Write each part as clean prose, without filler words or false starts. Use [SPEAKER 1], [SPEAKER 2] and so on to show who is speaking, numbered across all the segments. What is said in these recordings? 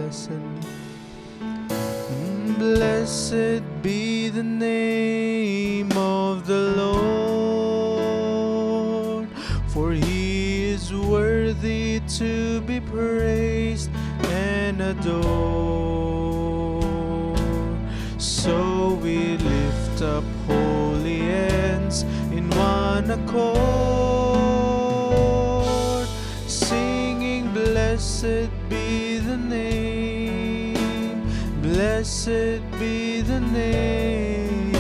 [SPEAKER 1] blessed. Blessed be the name of the Lord, for He is worthy to be praised and adored. So we lift up holy hands in one accord, singing, blessed be the name, blessed be the name,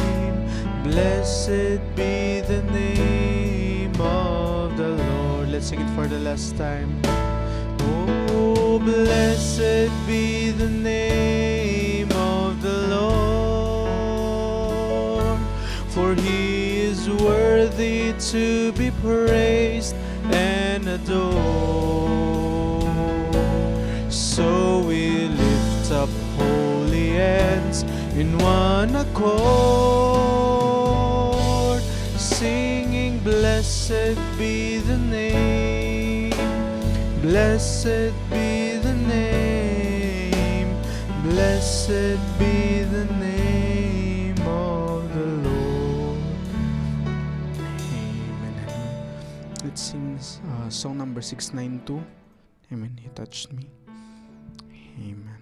[SPEAKER 1] blessed be the name of the Lord. Let's sing it for the last time. Oh, blessed be the name of the Lord, for He is worthy to be praised and adored. So we lift up holy hands in one accord, singing, blessed be the name, blessed be the name, blessed be the name of the Lord. Amen. Let's sing song number 692. Amen. He touched me. Amen.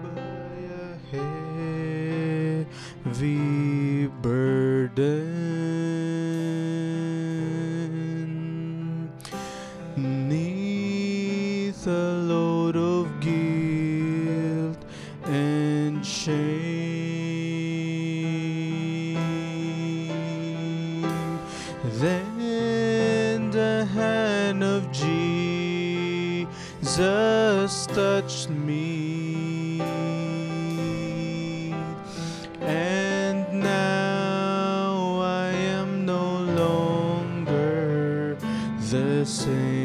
[SPEAKER 1] By a heavy burden, 'neath a load of guilt and shame. Then the hand of Jesus touched me, and now I am no longer the same.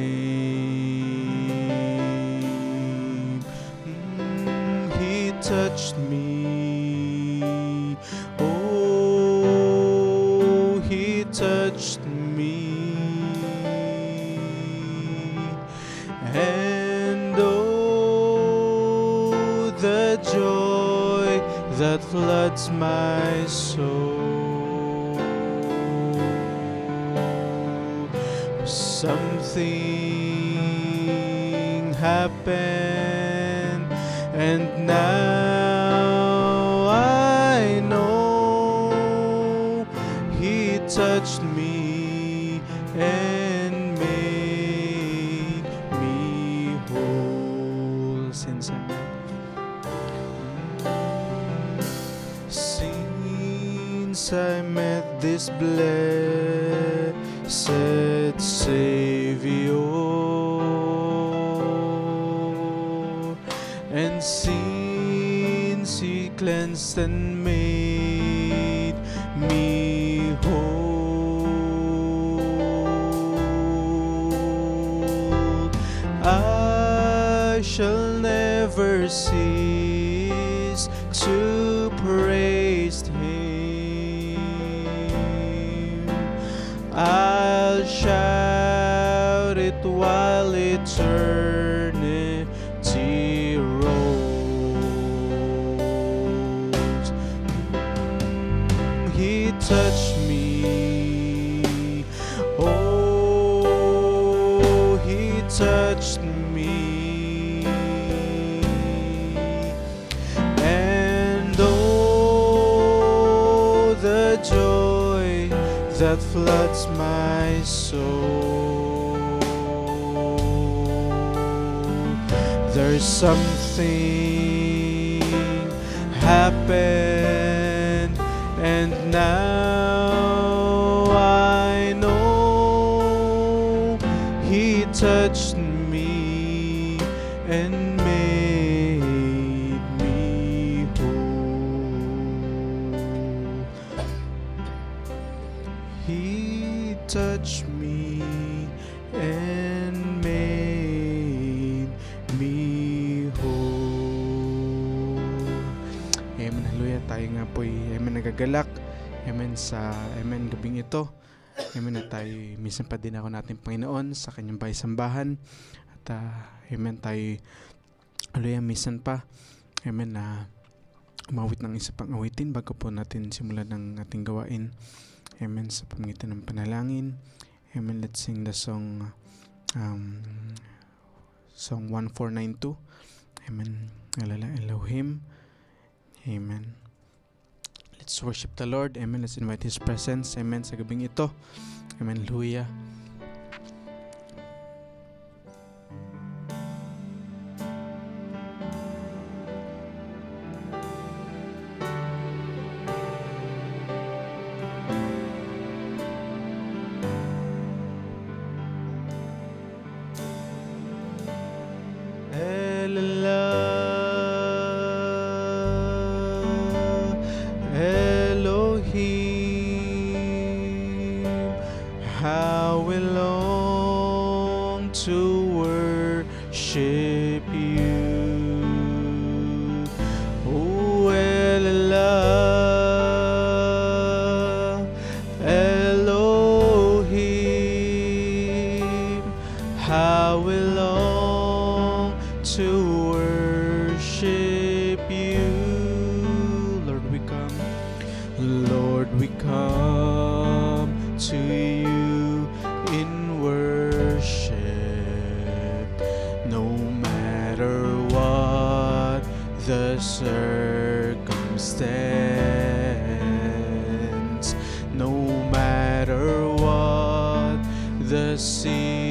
[SPEAKER 1] He touched me. Oh, He touched me. And oh, the joy that floods my soul. Something happened, and now I know He touched me and made me whole. Since I met this blessed Savior, and since He cleansed and made me whole, I shall never cease to praise Him. I'll shout it while eternity rolls. He touched me. Oh, He touched me. And oh, the joy that floods my soul. There's something happened, and now I know touched me and made me whole. He touched me and made me whole. Amen. Hallelujah. Tayo nga po'y nagagalak. Amen sa gabing ito. Amen na tayo minsan pa din ako natin Panginoon sa kanyang bahay-sambahan. At amen tayo hallelujah minsan pa. Amen na umawit ng isa pang awitin bago po natin simulan ng ating gawain. Amen sa pamamagitan ng panalangin. Amen. Let's sing the song Song 1492. Amen. Alala Elohim. Amen. Let's worship the Lord. Amen. Let's invite His presence. Amen. Sa gabing ito. Amen. Hallelujah. How we long to worship you, oh Elah, Elohim. How we long to worship you, Lord. We come to you in worship, no matter what the circumstance, no matter what the situation,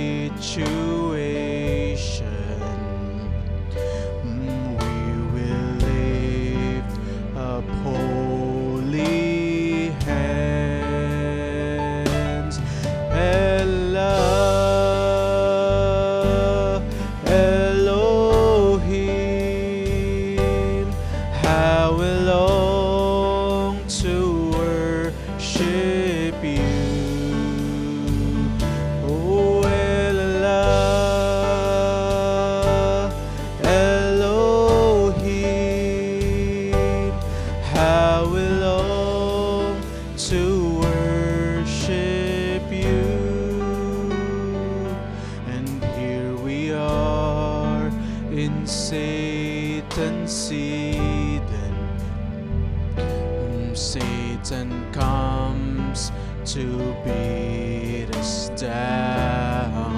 [SPEAKER 1] we will lift up holy hands. Elah, Elohim, how we long to worship you, oh Elah, Elohim, how we long to worship you. And here we are in Satan's Eden. Satan comes to beat us down,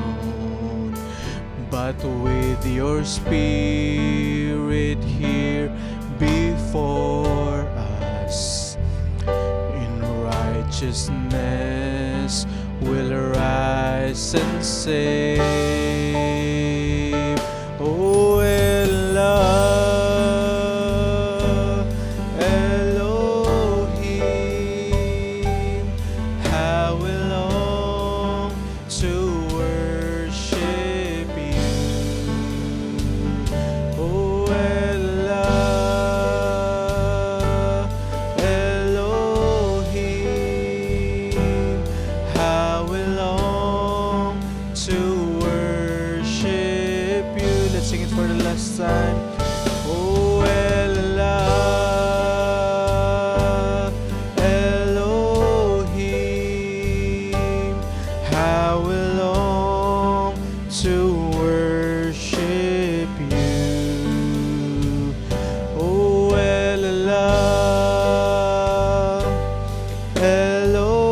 [SPEAKER 1] but with your spirit here before us, in righteousness will rise and save. Oh Elah, Elohim, how we long to worship you, oh Elah, Elohim, how we long to worship you. Let's sing it for the last time. Oh Elah, Elohim, how we long to worship you, oh Elah, Elohim,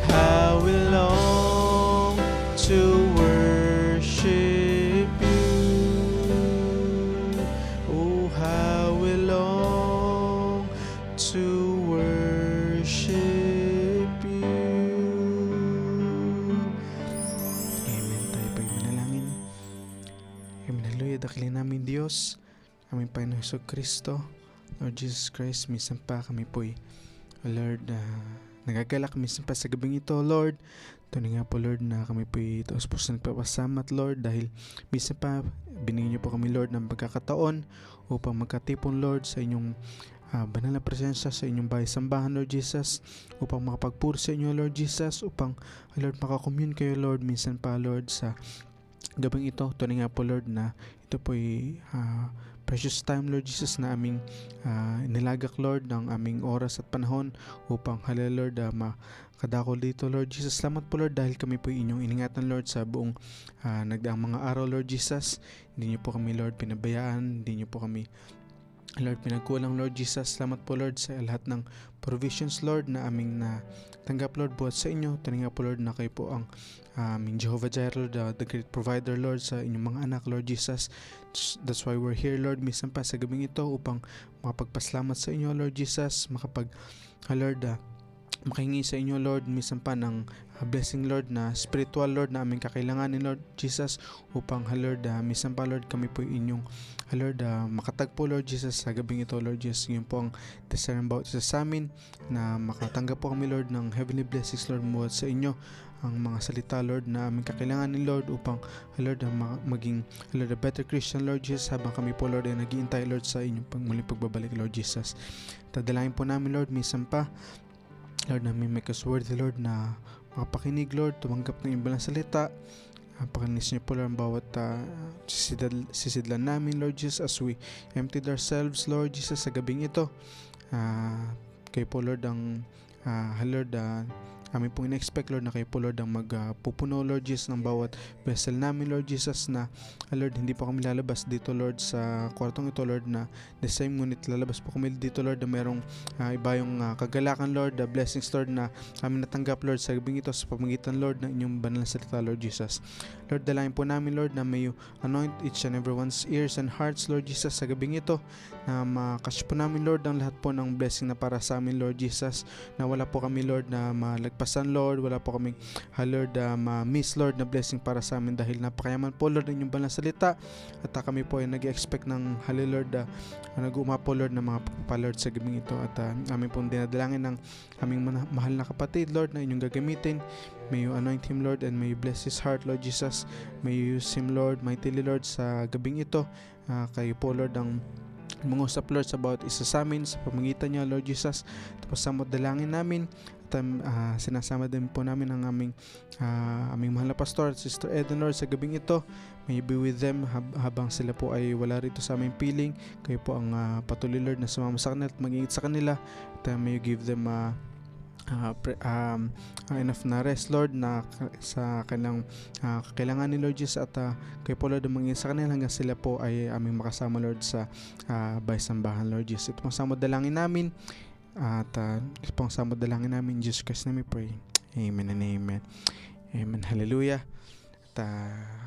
[SPEAKER 1] how we long to worship you, oh how we long to worship you. Amen. Tayo pa'y manalangin. Amen. Hallelujah. Dakilin namin Diyos, aming Panginoon Kristo, Lord Jesus Christ, minsan pa kami po'y Lord nagagalak minsan pa sa gabing ito, Lord. Tunay nga po, Lord, na kami po taos puso nagpapasamat, Lord, dahil minsan pa binigyan niyo po kami, Lord, ng pagkakataon upang magkatipon, Lord, sa inyong banal na presensya, sa inyong bahay-sambahan, Lord Jesus, upang makapagpuri sa inyo, Lord Jesus, upang, Lord, makakommune kayo, Lord, minsan pa, Lord, sa gabing ito. Tunay nga po, Lord, na ito po ay precious time, Lord Jesus, na aming nilagak, Lord, ng aming oras at panahon upang Lord, makadakol dito, Lord Jesus. Salamat po, Lord, dahil kami po inyong iningatan, Lord, sa buong nagdaang mga araw, Lord Jesus. Hindi niyo po kami, Lord, pinabayaan. Hindi niyo po kami, Lord, pinagkulang, Lord Jesus. Salamat po, Lord, sa lahat ng provisions, Lord, na aming natanggap, Lord, buhat sa inyo. Tunay nga po, Lord, na kayo po ang aming Jehovah Jireh, Lord, the great provider, Lord, sa inyong mga anak, Lord Jesus. That's why we're here, Lord, minsan pa sa gabing ito upang makapagpasalamat sa inyo, Lord Jesus, Lord, makahingi sa inyo, Lord, minsan pa ng blessing, Lord, na spiritual, Lord, na aming kakailanganin, Lord Jesus, upang, Lord, minsan pa, Lord, kami po inyong, Lord, makatagpo, Lord Jesus, sa gabing ito, Lord Jesus. Yun po ang desire ng bawat isa sa amin, na makatanggap po kami, Lord, ng heavenly blessings, Lord, mula sa inyo, ang mga salita, Lord, na aming kakailanganin, Lord, upang, Lord, maging, Lord, a better Christian, Lord Jesus, habang kami po, Lord, ay nag-iintay, Lord, sa inyong muling pagbabalik, Lord Jesus. Tadalahin po namin, Lord, minsan pa, Lord, na may make us worthy, Lord, na makapakinig, Lord, tumanggap ng iba ng salita. Pakinis niyo po, Lord, ang bawat sisidlan namin, Lord Jesus, as we emptied ourselves, Lord Jesus, sa gabing ito. Kayo po, Lord, ang Lord, kami pong in-expect, Lord, na kayo po, Lord, ang magpupuno, Lord Jesus, ng bawat vessel namin, Lord Jesus, na Lord, hindi pa kami lalabas dito, Lord, sa kwartong ito, Lord, na the same, ngunit lalabas po kami dito, Lord, na merong iba yung kagalakan, Lord, the blessings, Lord, na kami natanggap, Lord, sa gabing ito, sa pamagitan, Lord, ng inyong banal na salita, Lord Jesus. Lord, dalayan po namin, Lord, na may you anoint each and everyone's ears and hearts, Lord Jesus, sa gabing ito, na makasya po namin, Lord, ang lahat po ng blessing na para sa amin, Lord Jesus, na wala po kami, Lord, na malagpasan, Lord, wala po kaming, Lord, ma-miss, Lord, na blessing para sa amin, dahil napakayaman po, Lord, ng inyong banal na salita, at kami po ay nag-expect ng Lord, nag-umapo, Lord, ng mga pagpapalord sa gabing ito, at amin pong dinadalangin ng aming mahal na kapatid, Lord, na inyong gagamitin. May you anoint him, Lord, and may you bless his heart, Lord Jesus. May you use him, Lord, mightily, Lord, sa gabing ito. Kayo po, Lord, ang mangusap, Lord, sa bawat isa sa amin, sa pamagitan niya, Lord Jesus. Tapos samot dalangin namin. At sinasama din po namin ang aming mahal na pastor at Sister Eden, Lord, sa gabing ito. May you be with them habang sila po ay wala rito sa aming piling. Kayo po ang patuloy, Lord, na sumama sa kanila at mag-ingat sa kanila. At may you give them enough na rest, Lord, na sa kanilang kakailanganin, Lord Jesus, at kayo po, Lord, ang sa kanila hanggang sila po ay aming makasama, Lord, sa bahay-sambahan, Lord Jesus. Ito pang samod dalangin namin, at ito pang samod dalangin namin, Jesus Christ na we pray. Amen and amen. Amen. Hallelujah. At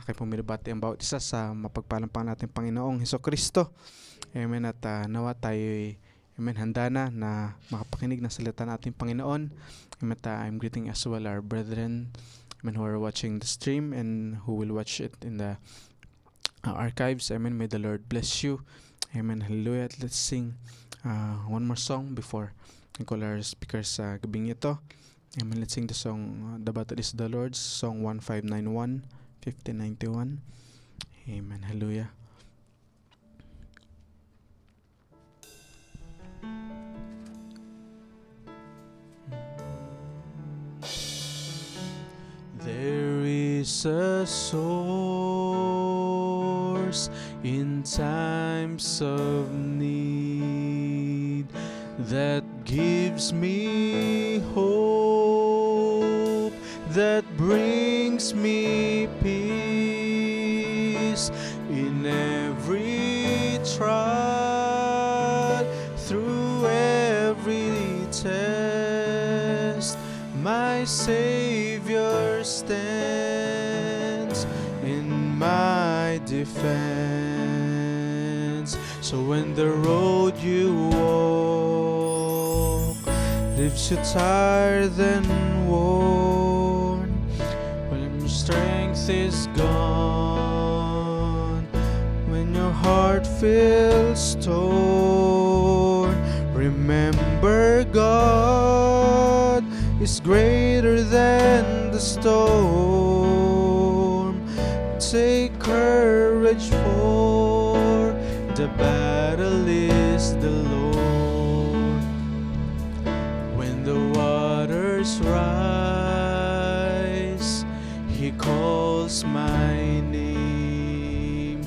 [SPEAKER 1] kayo po minabati ang bawat isa sa mapagpalang pang natin Panginoong Hesukristo. Amen. At nawa tayo Amen. Handa na makapakinig ng salita natin Panginoon. Amen. I'm greeting as well our brethren, amen, who are watching the stream and who will watch it in the archives. Amen. May the Lord bless you. Amen. Hallelujah. Let's sing one more song before I call our speakers sa gabing ito. Amen. Let's sing the song, The Battle is the Lord's, song 1591, 1591. Amen. Hallelujah. There is a source in times of need that gives me hope, that brings me peace in every trial, through every test. My Savior stands in my defense. So when the road you walk leaves you tired and worn, when your strength is gone, when your heart feels torn, remember God is greater than the storm. Take courage, for the battle is the Lord. When the waters rise, He calls my name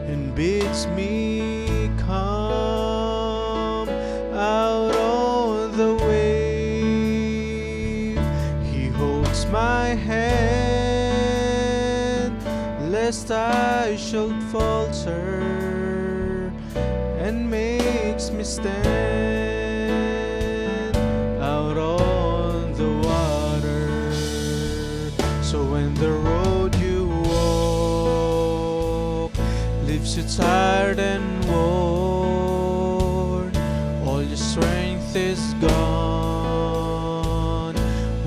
[SPEAKER 1] and bids me come out on the wave. He holds my hand, lest I should falter, and makes me stand out on the water. So when the road you walk leaves you tired and worn, all your strength is gone.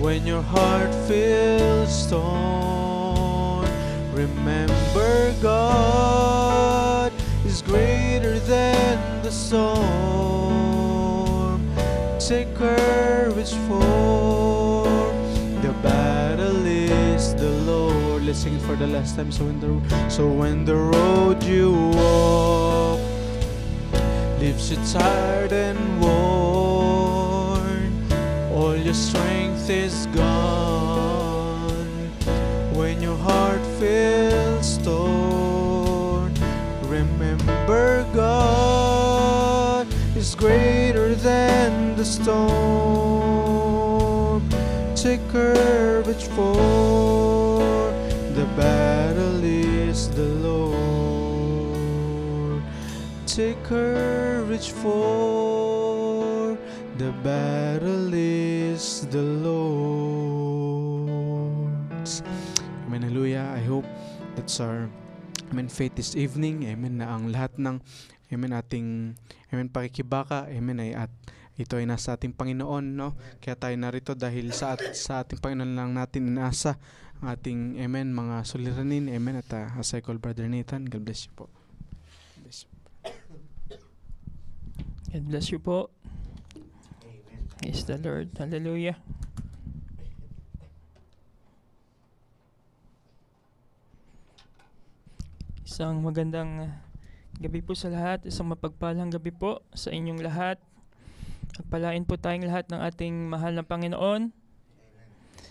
[SPEAKER 1] When your heart feels torn, remember God is greater than the storm. Take courage, for the battle is the Lord. Let's sing it for the last time. So when the road you walk leaves you tired and worn, all your strength is gone. When your heart feels torn, remember God is greater than the storm. Take courage, for the battle is the Lord. Take courage, for the battle is the Lord's. Amen, hallelujah. I hope that's our faith this evening. Amen, na ang lahat ng ating pakikibaka, ay at ito ay nasa ating Panginoon, no? Kaya tayo narito dahil sa ating Panginoon lang natin inaasa ang ating mga suliranin. Amen. At as I call Brother Nathan, God bless you po.
[SPEAKER 2] God bless you po. Praise the Lord. Hallelujah. Isang magandang gabi po sa lahat. Isang mapagpalang gabi po sa inyong lahat. Pagpalain po tayong lahat ng ating mahal na Panginoon.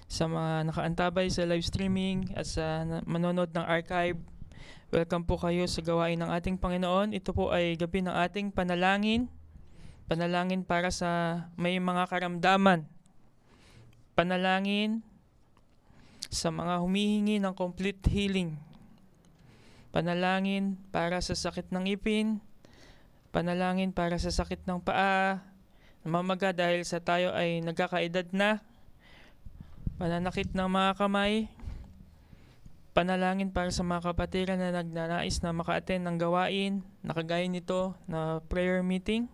[SPEAKER 2] Sa mga nakaantabay sa live streaming at sa manonood ng archive, welcome po kayo sa gawain ng ating Panginoon. Ito po ay gabi ng ating panalangin. Panalangin para sa may mga karamdaman. Panalangin sa mga humihingi ng complete healing. Panalangin para sa sakit ng ipin. Panalangin para sa sakit ng paa, namamaga dahil sa tayo ay nagkakaedad na. Pananakit ng mga kamay. Panalangin para sa mga kapatiran na nagnanais na maka-attend ng gawain na kagaya nito na prayer meeting.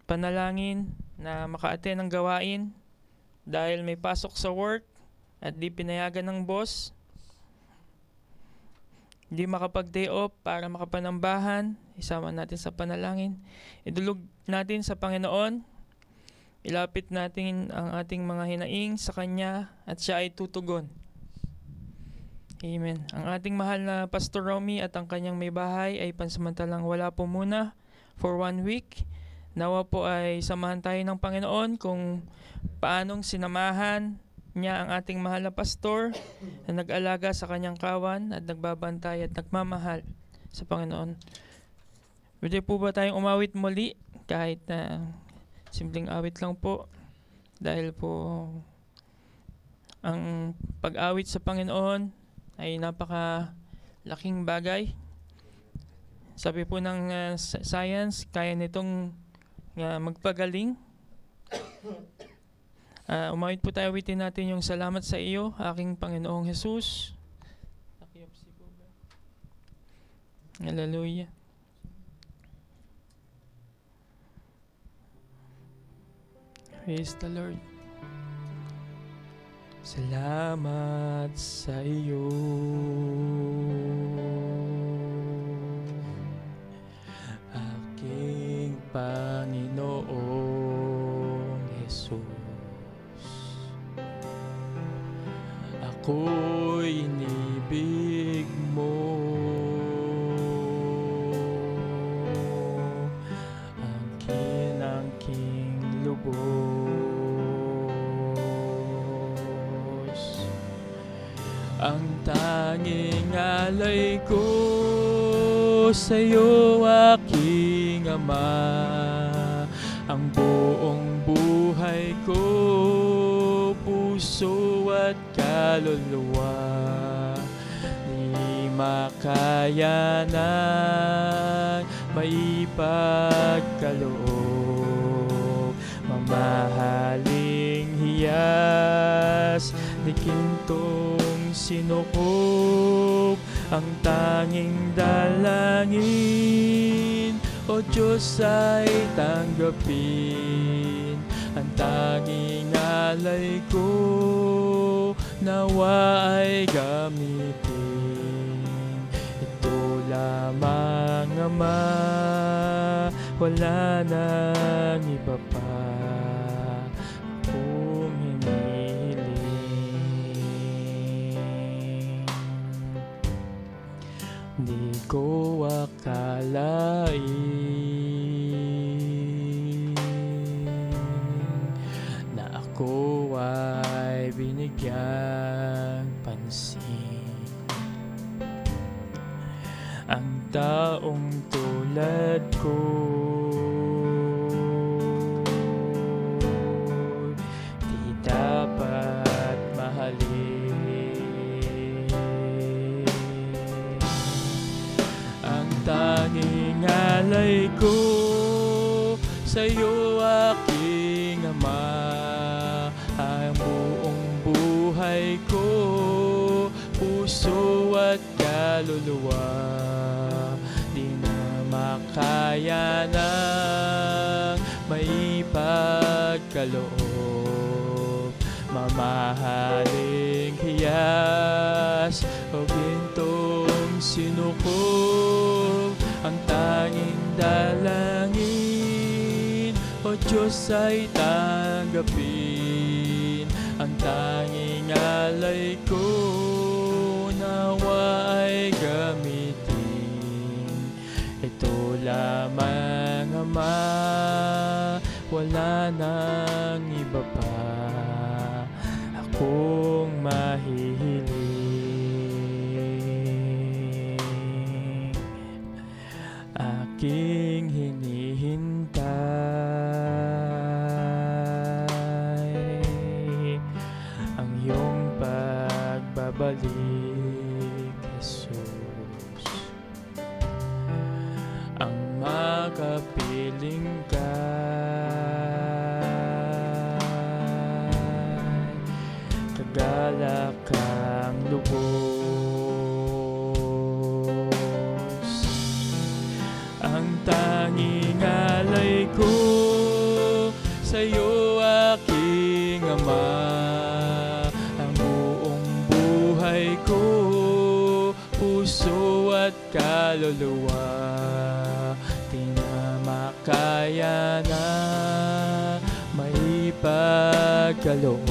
[SPEAKER 2] Panalangin na maka-attend ng gawain dahil may pasok sa work at di pinayagan ng boss. Di makapag-day off para makapanambahan. Isama natin sa panalangin. Idulog natin sa Panginoon. Ilapit natin ang ating mga hinaing sa Kanya at Siya ay tutugon. Amen. Ang ating mahal na Pastor Romy at ang kanyang may bahay ay pansamantalang wala po muna for 1 week. Nawa po ay samahan tayo ng Panginoon kung paanong sinamahan niya ang ating mahal na pastor na nag-alaga sa kanyang kawan at nagbabantay at nagmamahal sa Panginoon. Pwede po ba tayong umawit muli kahit na simpleng awit lang po, dahil po ang pag-awit sa Panginoon ay napakalaking bagay. Sabi po ng science, kaya nitong magpagaling. Umawit po tayo, awitin natin yung salamat sa iyo, aking Panginoong Jesus. Hallelujah. Praise the Lord. Salamat sa iyo, aking Panginoong Jesus. ako'y inibig mo. Angking lubos, ang tanging alay ko sa'yo, aking Ama. Ang buong buhay ko, puso at kaluluwa, di makaya ng maipagkaloob. Mamahaling hiyas ni gintong sinukob, ang tanging dalangin, O Diyos, ay tanggapin. Ang tanging alay ko, nawa ay gamitin. Ito lamang, Ama, wala nang iba pa akong hinihiling. Di ko akalain na ako ay binigyang pansin. Ang taong tulad ko di dapat mahalin. Ang tanging alay ko sa'yo, aking Ama. Ang buong buhay ko, puso at kaluluwa, di na makaya ng maipagkaloob. Mamahaling hiyas o gintong sinukob, ang tanging dalangin, O Diyos, ay tanggapin. Ang tanging alay ko, nawa ay gamitin. Ito lamang, Ama, wala nang iba pa akong mahihiling. Aking hinihintay ang iyong pagbabalik, Jesus. Ang makapiling kay kagalak ang lubos. Ang tanging alay ko sa'yo, aking Ama. Ang buong buhay ko, puso at kaluluwa, di na makaya na maipagkaloob.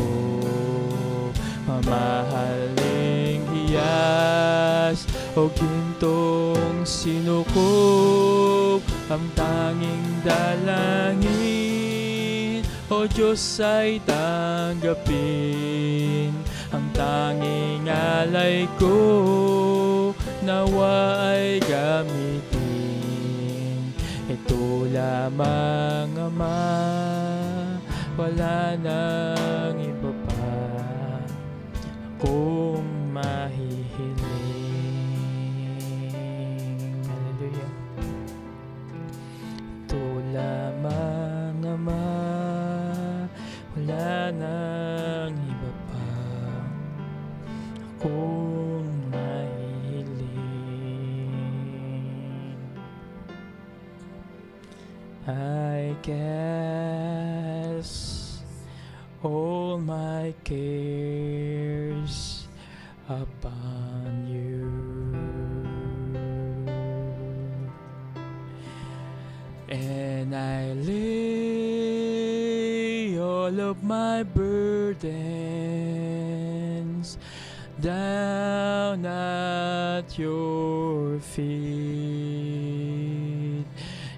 [SPEAKER 2] Mamahaling hiyas o gintong sinukob, ang tanging dalangin, O Diyos, ay tanggapin. Ang tanging alay ko, nawa ay gamitin. Ito lamang, Ama, wala nang iba pa akong mahihiling. Hallelujah. Ito lamang, Ama, wala nang iba pa akong mahihiling. I cast all my cares upon you, and I lay all of my burdens down at your feet.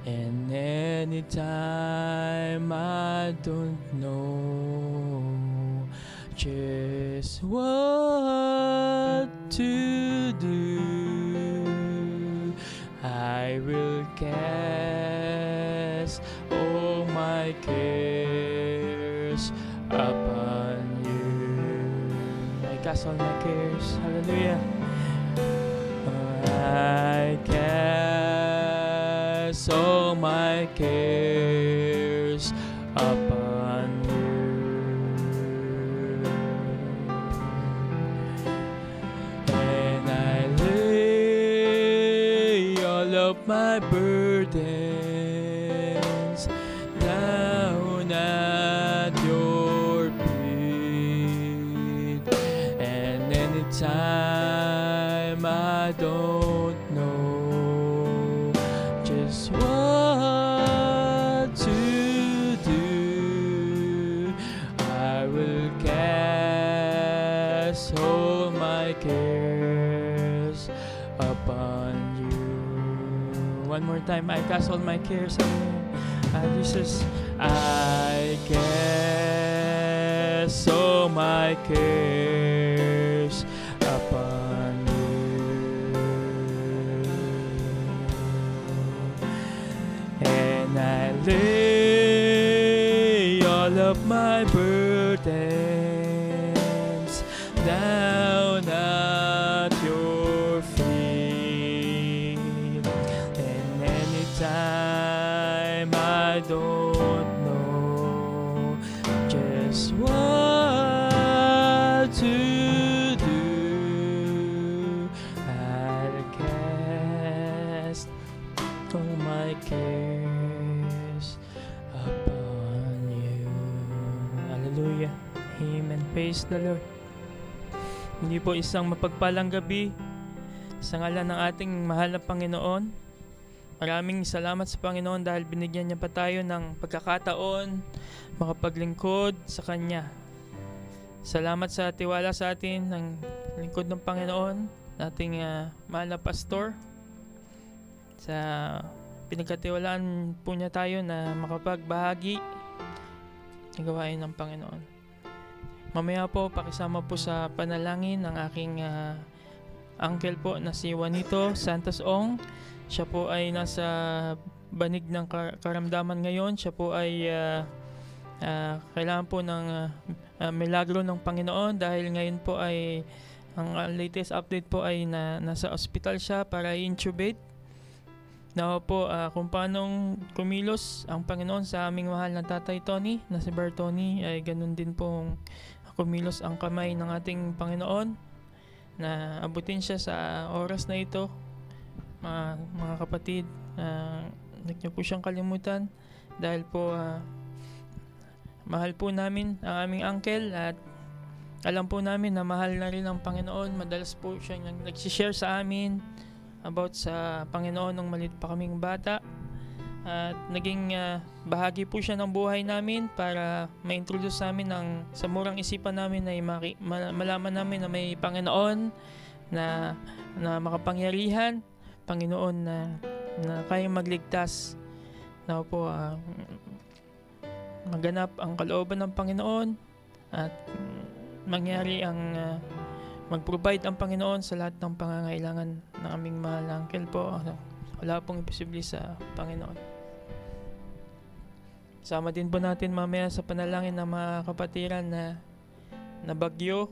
[SPEAKER 2] And anytime I don't know just what to do, I will cast all my cares upon you. I cast all my cares. Hallelujah. I cast all my cares upon you, and I lay all of my burdens down at your feet. And anytime I don't know just what to do, I will cast all my cares upon you. One more time, I cast all my cares on you. Jesus, I cast all my cares upon you, and I lay all of my burdens down at your feet. And anytime I don't know just what to do, I'll cast all my cares upon you. Hallelujah. Amen. Praise the Lord. Hindi po isang mapagpalang gabi sa ngalan ng ating mahal na Panginoon. Maraming salamat sa Panginoon dahil binigyan niya pa tayo ng pagkakataon makapaglingkod sa Kanya. Salamat sa tiwala sa atin ng lingkod ng Panginoon, ating mahal na pastor. Sa pinagkatiwalaan po niya tayo na makapagbahagi ng gawain ng Panginoon. Mamaya po, pakisama po sa panalangin ng aking uncle po na si Juanito Santos Ong. Siya po ay nasa banig ng karamdaman ngayon. Siya po ay kailangan po ng milagro ng Panginoon dahil ngayon po ay ang latest update po ay nasa ospital siya para i-intubate. Now po kung paanong kumilos ang Panginoon sa aming mahal na Tatay Tony na si Brother Tony, ay ganun din pong kumilos ang kamay ng ating Panginoon na abutin siya sa oras na ito. Mga kapatid, huwag niyo po siyang kalimutan dahil po mahal po namin ang aming uncle at alam po namin na mahal na rin ang Panginoon. Madalas po siya nagsishare sa amin about sa Panginoon nung maliit pa kaming bata at naging bahagi po siya ng buhay namin para ma-introduce namin sa murang isipan namin na malaman namin na may Panginoon na makapangyarihan, Panginoon na kayang magligtas. Na po maganap ang kalooban ng Panginoon at mangyari ang mag-provide ang Panginoon sa lahat ng pangangailangan ng aming mahal na uncle po. Wala pong imposible sa Panginoon. Sama din po natin mamaya sa panalangin ng mga kapatiran na bagyo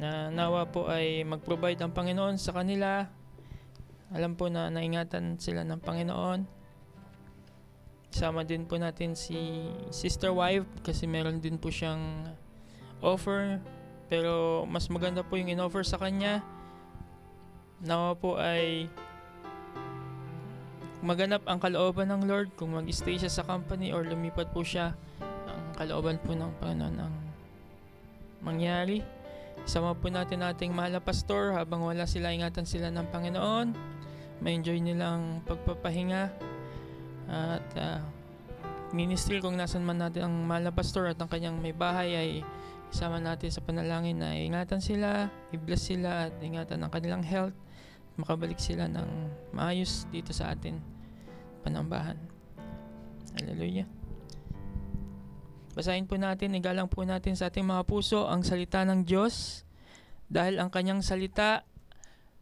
[SPEAKER 2] na nawa po ay mag-provide ang Panginoon sa kanila. Alam po na naingatan sila ng Panginoon. Sama din po natin si Sister Wife kasi meron din po siyang offer, pero mas maganda po yung in-offer sa kanya. Nawa po ay maganap ang kalooban ng Lord kung mag-stay siya sa company or lumipat po siya. Ang kalooban po ng Panginoon ang mangyari. Isama po natin ating mahal na pastor habang wala sila, ingatan sila ng Panginoon. Ma-enjoy nilang pagpapahinga at ministry kung nasan man natin ang mahal na pastor at ang kanyang may bahay ay Isama natin sa panalangin na ingatan sila, i-bless sila at ingatan ang kanilang health. Makabalik sila ng maayos dito sa atin panambahan. Hallelujah. Basahin po natin, igalang po natin sa ating mga puso ang salita ng Diyos dahil ang kanyang salita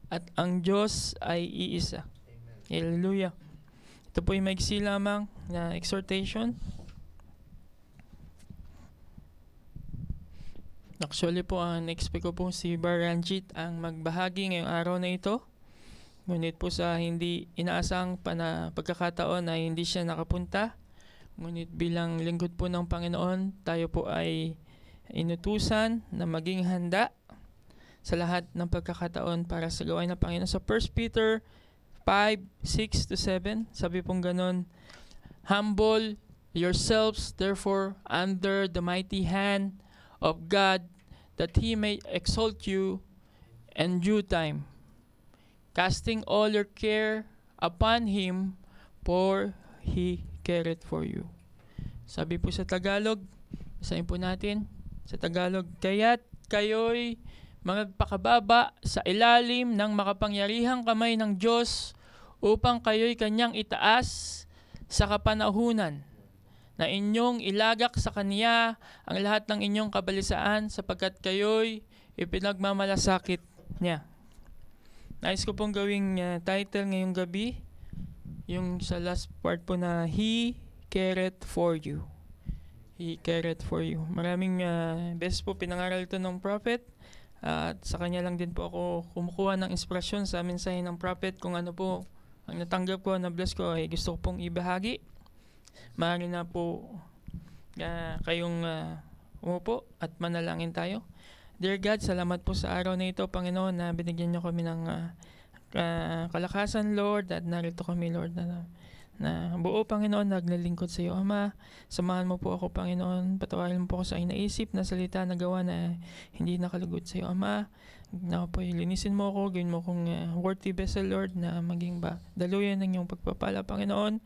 [SPEAKER 2] at ang Diyos ay iisa. Amen. Hallelujah. Ito po yung maigsi lamang na exhortation. Actually po, ang expect ko po si Bar Ranjit ang magbahagi ngayong araw na ito. Ngunit po sa hindi inaasang pagkakataon ay hindi siya nakapunta. Ngunit bilang lingkod po ng Panginoon, tayo po ay inutusan na maging handa sa lahat ng pagkakataon para sa gawain ng Panginoon. Sa 1 Peter 5:6-7, sabi pong ganon, humble yourselves therefore under the mighty hand of God, that He may exalt you in due time, casting all your care upon Him, for He careth for you. Sabi po sa Tagalog, basahin po natin sa Tagalog, kaya't kayo'y magpakababa sa ilalim ng makapangyarihang kamay ng Diyos upang kayo'y kanyang itaas sa kapanahunan, na inyong ilagak sa Kanya ang lahat ng inyong kabalisaan sapagkat kayo'y ipinagmamalasakit niya. Nais ko pong gawing title ngayong gabi, yung sa last part po na He careth for you. He careth for you. Maraming beses po pinangaral ito ng prophet at sa kanya lang din po ako kumukuha ng inspirasyon sa mensahe ng prophet. Kung ano po ang natanggap ko, na-bless ko, ay gusto ko pong ibahagi. Maaari na po kayong umupo at manalangin tayo. Dear God, salamat po sa araw na ito, Panginoon, na binigyan niyo kami ng kalakasan, Lord, at narito kami, Lord, na buo, Panginoon, naglilingkod sa iyo, Ama. Samahan mo po ako, Panginoon. Patawarin mo po ako sa inaisip na salita na gawa na hindi nakalugod sa iyo, Ama. Na po, linisin mo ako, gawin mo kong worthy vessel, Lord, na maging daluyan ng iyong pagpapala, Panginoon.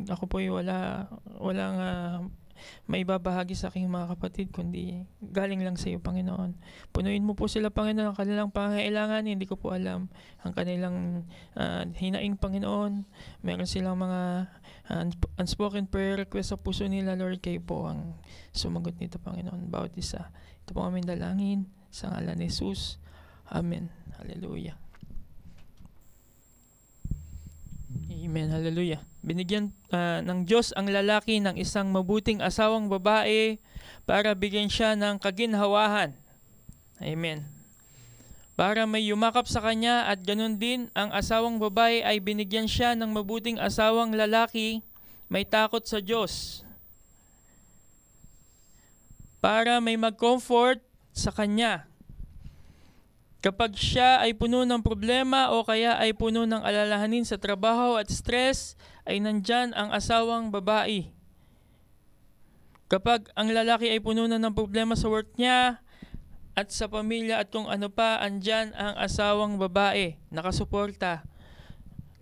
[SPEAKER 2] Ako po walang maibabahagi sa aking mga kapatid, kundi galing lang sa iyo, Panginoon. Punuin mo po sila, Panginoon, ang kanilang pangangailangan. Hindi ko po alam ang kanilang hinaing, Panginoon. Meron silang mga unspoken prayer request sa puso nila, Lord. Kayo po ang sumagot nito, Panginoon. Bawat isa. Ito po aming dalangin sa ngalan ni Jesus. Amen. Hallelujah. Amen. Hallelujah. Binigyan ng Diyos ang lalaki ng isang mabuting asawang babae para bigyan siya ng kaginhawahan. Amen. Para may yumakap sa kanya at ganun din ang asawang babae ay binigyan siya ng mabuting asawang lalaki may takot sa Diyos. Para may mag-comfort sa kanya. Kapag siya ay puno ng problema o kaya ay puno ng alalahanin sa trabaho at stress, ay nandyan ang asawang babae. Kapag ang lalaki ay puno na ng problema sa work niya at sa pamilya at kung ano pa, andyan ang asawang babae, nakasuporta.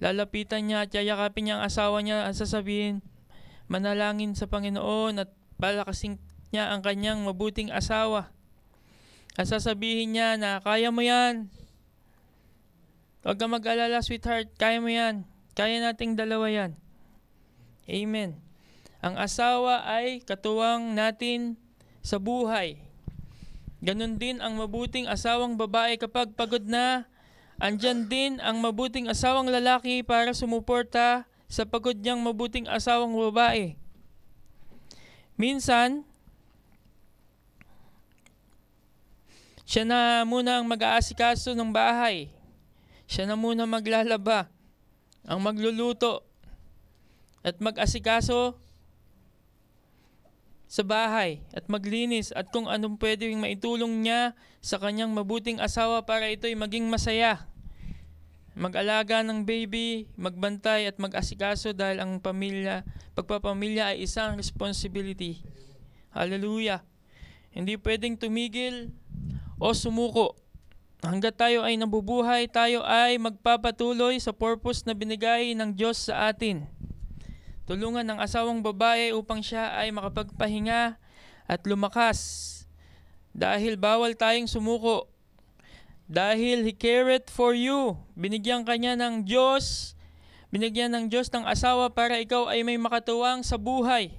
[SPEAKER 2] Lalapitan niya at yayakapin niya ang asawa niya at sasabihin, manalangin sa Panginoon at palakasin niya ang kanyang mabuting asawa. At sasabihin niya na kaya mo yan. Huwag ka mag-alala, sweetheart. Kaya mo yan. Kaya nating dalawa yan. Amen. Ang asawa ay katuwang natin sa buhay. Ganon din ang mabuting asawang babae kapag pagod na. Andyan din ang mabuting asawang lalaki para sumuporta sa pagod niyang mabuting asawang babae. Minsan, siya na muna ang mag-aasikaso ng bahay. Siya na muna maglalaba, ang magluluto, at mag-asikaso sa bahay, at maglinis, at kung anong pwedeng maitulong niya sa kanyang mabuting asawa para ito'y maging masaya. Mag-alaga ng baby, magbantay at mag-asikaso dahil ang pagpapamilya ay isang responsibility. Hallelujah. Hindi pwedeng tumigil o sumuko. Hanggat tayo ay nabubuhay, tayo ay magpapatuloy sa purpose na binigay ng Diyos sa atin. Tulungan ng asawang babae upang siya ay makapagpahinga at lumakas Dahil bawal tayong sumuko. Dahil He cared for you. Binigyan ng Diyos ng asawa para ikaw ay may makatuwang sa buhay.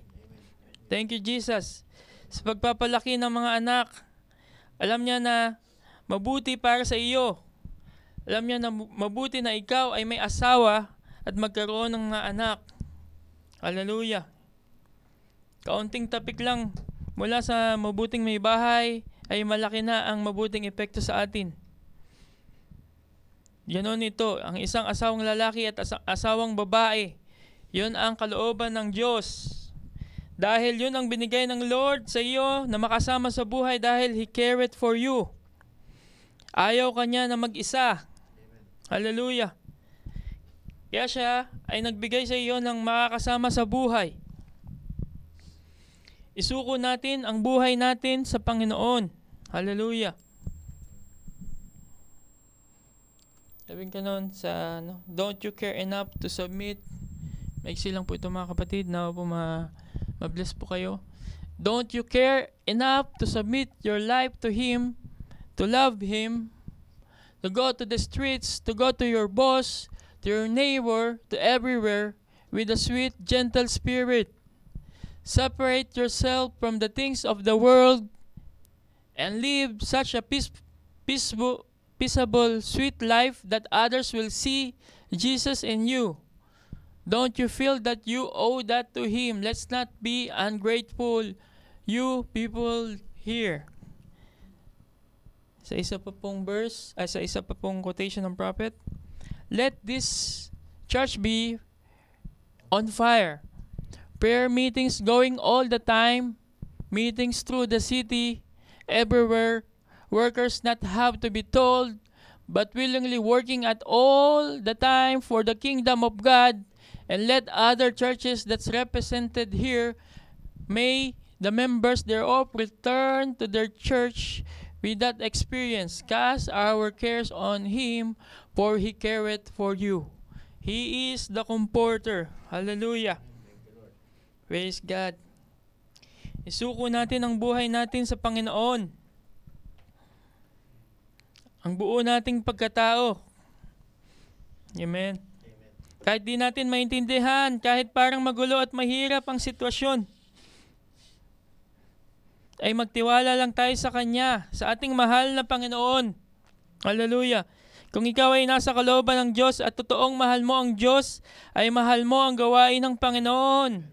[SPEAKER 2] Thank you, Jesus. Sa pagpapalaki ng mga anak, alam niya na mabuti para sa iyo. Alam niya na mabuti na ikaw ay may asawa at magkaroon ng mga anak. Hallelujah. Kaunting tapik lang mula sa mabuting may bahay ay malaki na ang mabuting epekto sa atin. Ganon ito, ang isang asawang lalaki at asawang babae, yun ang kalooban ng Diyos. Dahil yun ang binigay ng Lord sa iyo na makasama sa buhay dahil He cared for you. Ayaw kanya na mag-isa. Hallelujah. Kaya siya ay nagbigay sa iyo ng makakasama sa buhay. Isuko natin ang buhay natin sa Panginoon. Hallelujah. Sabihin ka nun sa, don't you care enough to submit? Maiksi lang po ito mga kapatid, na po ma-bless po kayo. Don't you care enough to submit your life to Him, to love Him, to go to the streets, to go to your boss, to your neighbor, to everywhere, with a sweet, gentle spirit. Separate yourself from the things of the world and live such a peaceable, sweet life that others will see Jesus in you. Don't you feel that you owe that to Him? Let's not be ungrateful, you people here. Sa isa pa pong sa isa pa pong quotation ng prophet, let this church be on fire. Prayer meetings going all the time, meetings through the city, everywhere. Workers not have to be told, but willingly working at all the time for the kingdom of God, and let other churches that's represented here, may the members thereof return to their church with that experience. Cast our cares on Him, for He careth for you. He is the comforter. Hallelujah. Praise God. Isuko natin ang buhay natin sa Panginoon. Ang buo nating pagkatao. Amen. Kahit di natin maintindihan, kahit parang magulo at mahirap ang sitwasyon, ay magtiwala lang tayo sa Kanya, sa ating mahal na Panginoon. Hallelujah. Kung ikaw ay nasa kalooban ng Diyos at totoong mahal mo ang Diyos, ay mahal mo ang gawain ng Panginoon.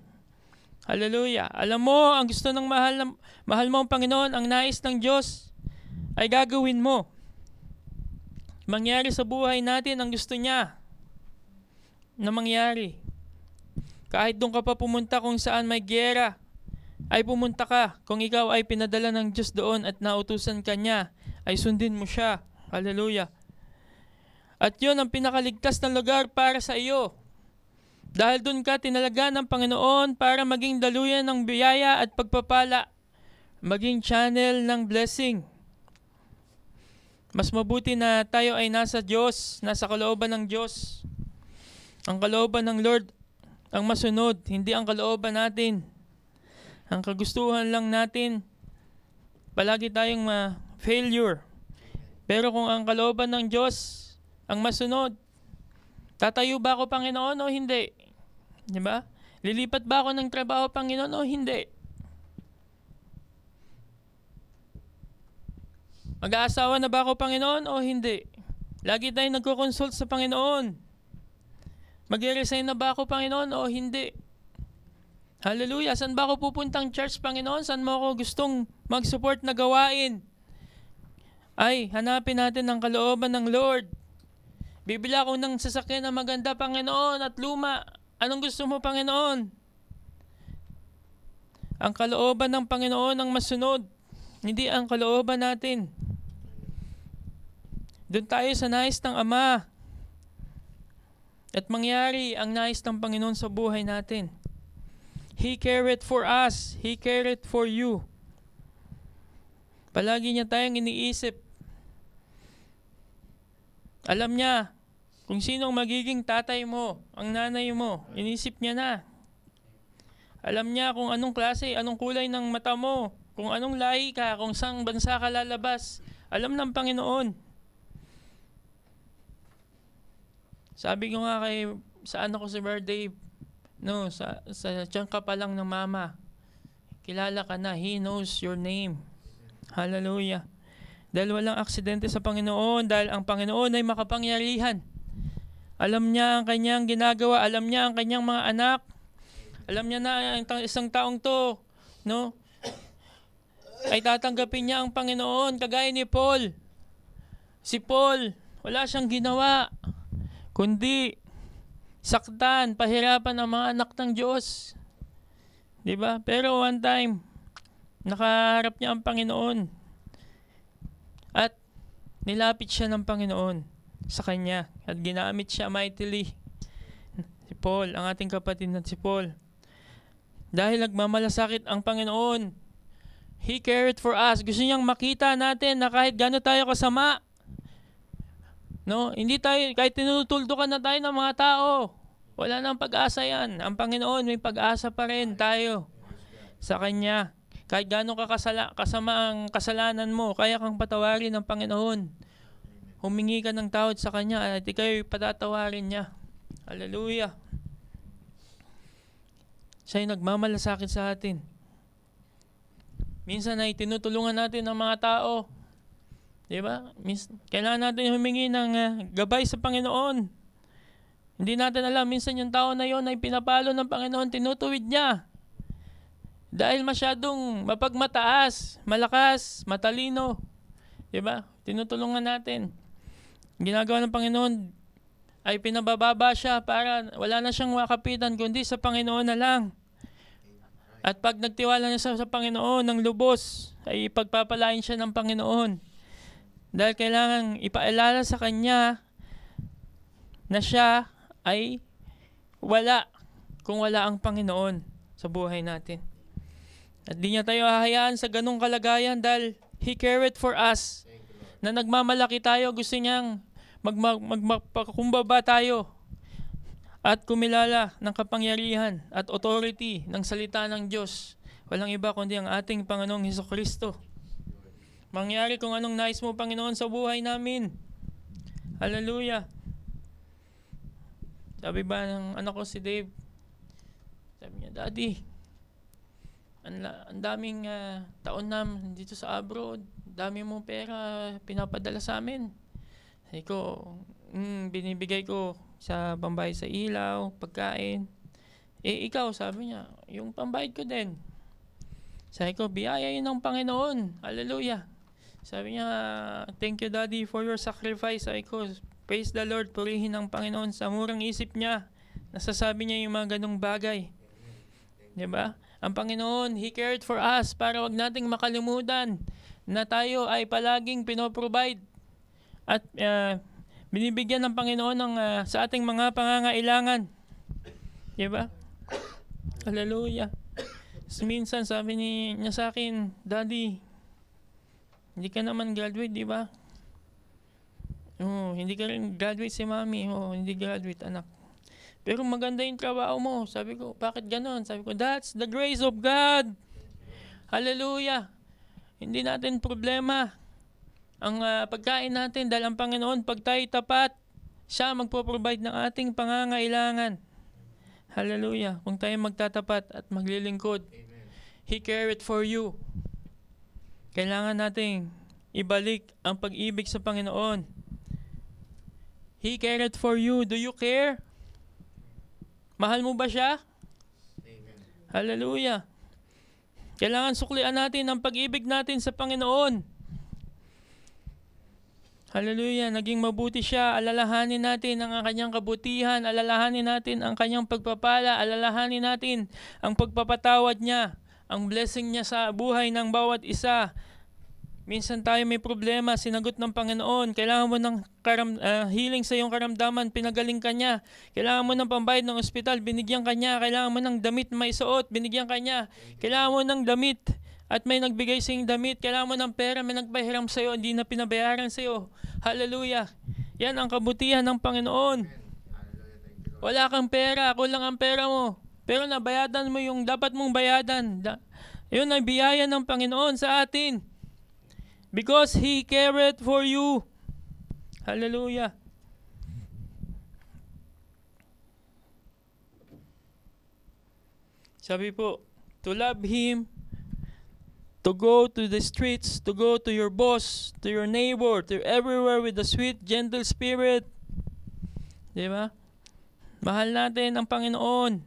[SPEAKER 2] Hallelujah. Alam mo, ang gusto ng mahal mo ang Panginoon, ang nais ng Diyos, ay gagawin mo. Mangyari sa buhay natin ang gusto niya na mangyari. Kahit doon ka pa pumunta kung saan may giyera, ay pumunta ka. Kung ikaw ay pinadala ng Diyos doon at nautusan ka niya, ay sundin mo siya. Hallelujah. At yun ang pinakaligtas na lugar para sa iyo. Dahil doon ka tinalaga ng Panginoon para maging daluyan ng biyaya at pagpapala, maging channel ng blessing. Mas mabuti na tayo ay nasa Diyos, nasa kalooban ng Diyos. Ang kalooban ng Lord ang masunod, hindi ang kalooban natin. Ang kagustuhan lang natin, palagi tayong failure. Pero kung ang kalooban ng Diyos ang masunod, tatayo ba ako, Panginoon, o hindi? Diba? Lilipat ba ako ng trabaho, Panginoon, o hindi? Mag-aasawa na ba ako, Panginoon, o hindi? Lagi tayong nagko-consult sa Panginoon. Mag-resign na ba ako, Panginoon, o hindi? Hallelujah. Saan ba ako pupuntang church, Panginoon? Saan mo ako gustong mag-support na gawain? Ay, hanapin natin ang kalooban ng Lord. Bibili ako ng sasakyan na maganda, Panginoon, at luma. Anong gusto mo, Panginoon? Ang kalooban ng Panginoon ang masunod, hindi ang kalooban natin. Doon tayo sa nais ng Ama. At mangyari ang nais ng Panginoon sa buhay natin. He cared for us. He cared for you. Palagi niya tayong iniisip. Alam niya kung sinong magiging tatay mo, ang nanay mo. Inisip niya na. Alam niya kung anong klase, anong kulay ng mata mo, kung anong lahi ka, kung saang bansa ka lalabas, alam ng Panginoon. Sabi ko nga sa anak ko si birthday, no, sa tiyan ka pa lang ng mama, kilala ka na, He knows your name. Hallelujah. Dahil walang aksidente sa Panginoon, dahil ang Panginoon ay makapangyarihan. Alam niya ang kanyang ginagawa, alam niya ang kanyang mga anak, alam niya na isang taong to, no, ay tatanggapin niya ang Panginoon, kagaya ni Paul. Si Paul, wala siyang ginawa, kundi saktan, pahirapan ang mga anak ng Diyos. Diba? Pero one time, nakaharap niya ang Panginoon. At nilapit siya ng Panginoon sa kanya. At ginamit siya mightily. Si Paul, ang ating kapatid na si Paul. Dahil nagmamalasakit ang Panginoon, He cared for us. Gusto niyang makita natin na kahit gaano tayo kasama, no, hindi tayo, kahit tinutuldukan na tayo ng mga tao, wala nang pag-asa yan. Ang Panginoon, may pag-asa pa rin tayo sa Kanya. Kahit gaano kasama ang kasalanan mo, kaya kang patawarin ng Panginoon. Humingi ka ng tawad sa Kanya at ikaw'y patatawarin niya. Hallelujah. Siya'y nagmamalasakit sa atin. Minsan ay tinutulungan natin ng mga tao. Diba? Kailangan natin humingi ng gabay sa Panginoon. Hindi natin alam, minsan yung tao na yon ay pinapalo ng Panginoon, tinutuwid niya. Dahil masyadong mapagmataas, malakas, matalino. Diba? Tinutulungan natin. Ginagawa ng Panginoon ay pinabababa siya para wala na siyang makapitan kundi sa Panginoon na lang. At pag nagtiwala niya sa Panginoon ng lubos, ay ipagpapalain siya ng Panginoon. Dahil kailangan ipaalala sa Kanya na siya ay wala kung wala ang Panginoon sa buhay natin. At di niya tayo hahayaan sa ganung kalagayan dahil He cared for us. Na nagmamalaki tayo, gusto niyang magpakumbaba tayo at kumilala ng kapangyarihan at authority ng salita ng Diyos. Walang iba kundi ang ating Panginoong Hesukristo. Mangyari kung anong nais mo, Panginoon, sa buhay namin. Hallelujah. Sabi ba ng anak ko si Dave, sabi niya, Daddy, ang daming taon na dito sa abroad, dami mong pera pinapadala sa amin. Sabi ko, binibigay ko sa pambayad sa ilaw, pagkain. Ikaw, sabi niya, yung pambayad ko din. Sabi ko, biyaya yun ng Panginoon. Hallelujah. Sabi niya, thank you Daddy for your sacrifice. Sabi ko, praise the Lord, purihin ng Panginoon sa murang isip niya. Nasasabi niya yung mga ganong bagay. Diba? Ang Panginoon, He cared for us para wag nating makalimutan na tayo ay palaging pinoprovide at binibigyan ng Panginoon ng sa ating mga pangangailangan. Diba? Hallelujah. Minsan sabi niya sa akin, Daddy, hindi ka naman graduate, di ba? Hindi ka rin graduate si Mami. Hindi graduate, anak. Pero maganda yung trabaho mo. Sabi ko, bakit ganon? Sabi ko, that's the grace of God. Hallelujah. Hindi natin problema ang pagkain natin dahil ang Panginoon, pag tayo tapat, siya magpo-provide ng ating pangangailangan. Hallelujah. Kung tayo magtatapat at maglilingkod, He cared for you. Kailangan nating ibalik ang pag-ibig sa Panginoon. He cared for you. Do you care? Mahal mo ba siya? Amen. Hallelujah. Kailangan suklian natin ang pag-ibig natin sa Panginoon. Hallelujah. Naging mabuti siya. Alalahanin natin ang kanyang kabutihan. Alalahanin natin ang kanyang pagpapala. Alalahanin natin ang pagpapatawad niya. Ang blessing niya sa buhay ng bawat isa. Minsan tayo may problema, sinagot ng Panginoon. Kailangan mo ng healing sa iyong karamdaman, pinagaling ka niya. Kailangan mo ng pambayad ng ospital, binigyan ka niya. Kailangan mo ng damit may suot, binigyan ka niya. Kailangan mo ng damit at may nagbigay sa iyong damit. Kailangan mo ng pera, may nagpahiram sa iyo, hindi na pinabayaran sa iyo. Hallelujah. Yan ang kabutihan ng Panginoon. Wala kang pera, kulang ang pera mo. Pero nabayadan mo yung dapat mong bayadan. Yun ay biyaya ng Panginoon sa atin. Because He cared for you. Hallelujah. Sabi po, to love Him, to go to the streets, to go to your boss, to your neighbor, to everywhere with a sweet, gentle spirit. Di ba? Mahal natin ang Panginoon.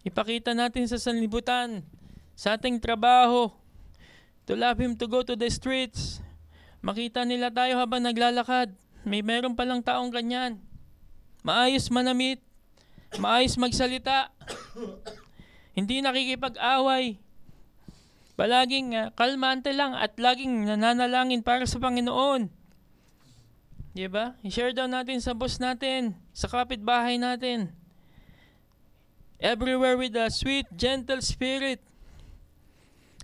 [SPEAKER 2] Ipakita natin sa sanlibutan, sa ating trabaho. To love Him, to go to the streets. Makita nila tayo habang naglalakad. Meron palang taong ganyan. Maayos manamit. Maayos magsalita. Hindi nakikipag-away. Palaging kalmante lang at laging nananalangin para sa Panginoon. Diba? I-share daw natin sa boss natin, sa kapitbahay natin. Everywhere with a sweet, gentle spirit.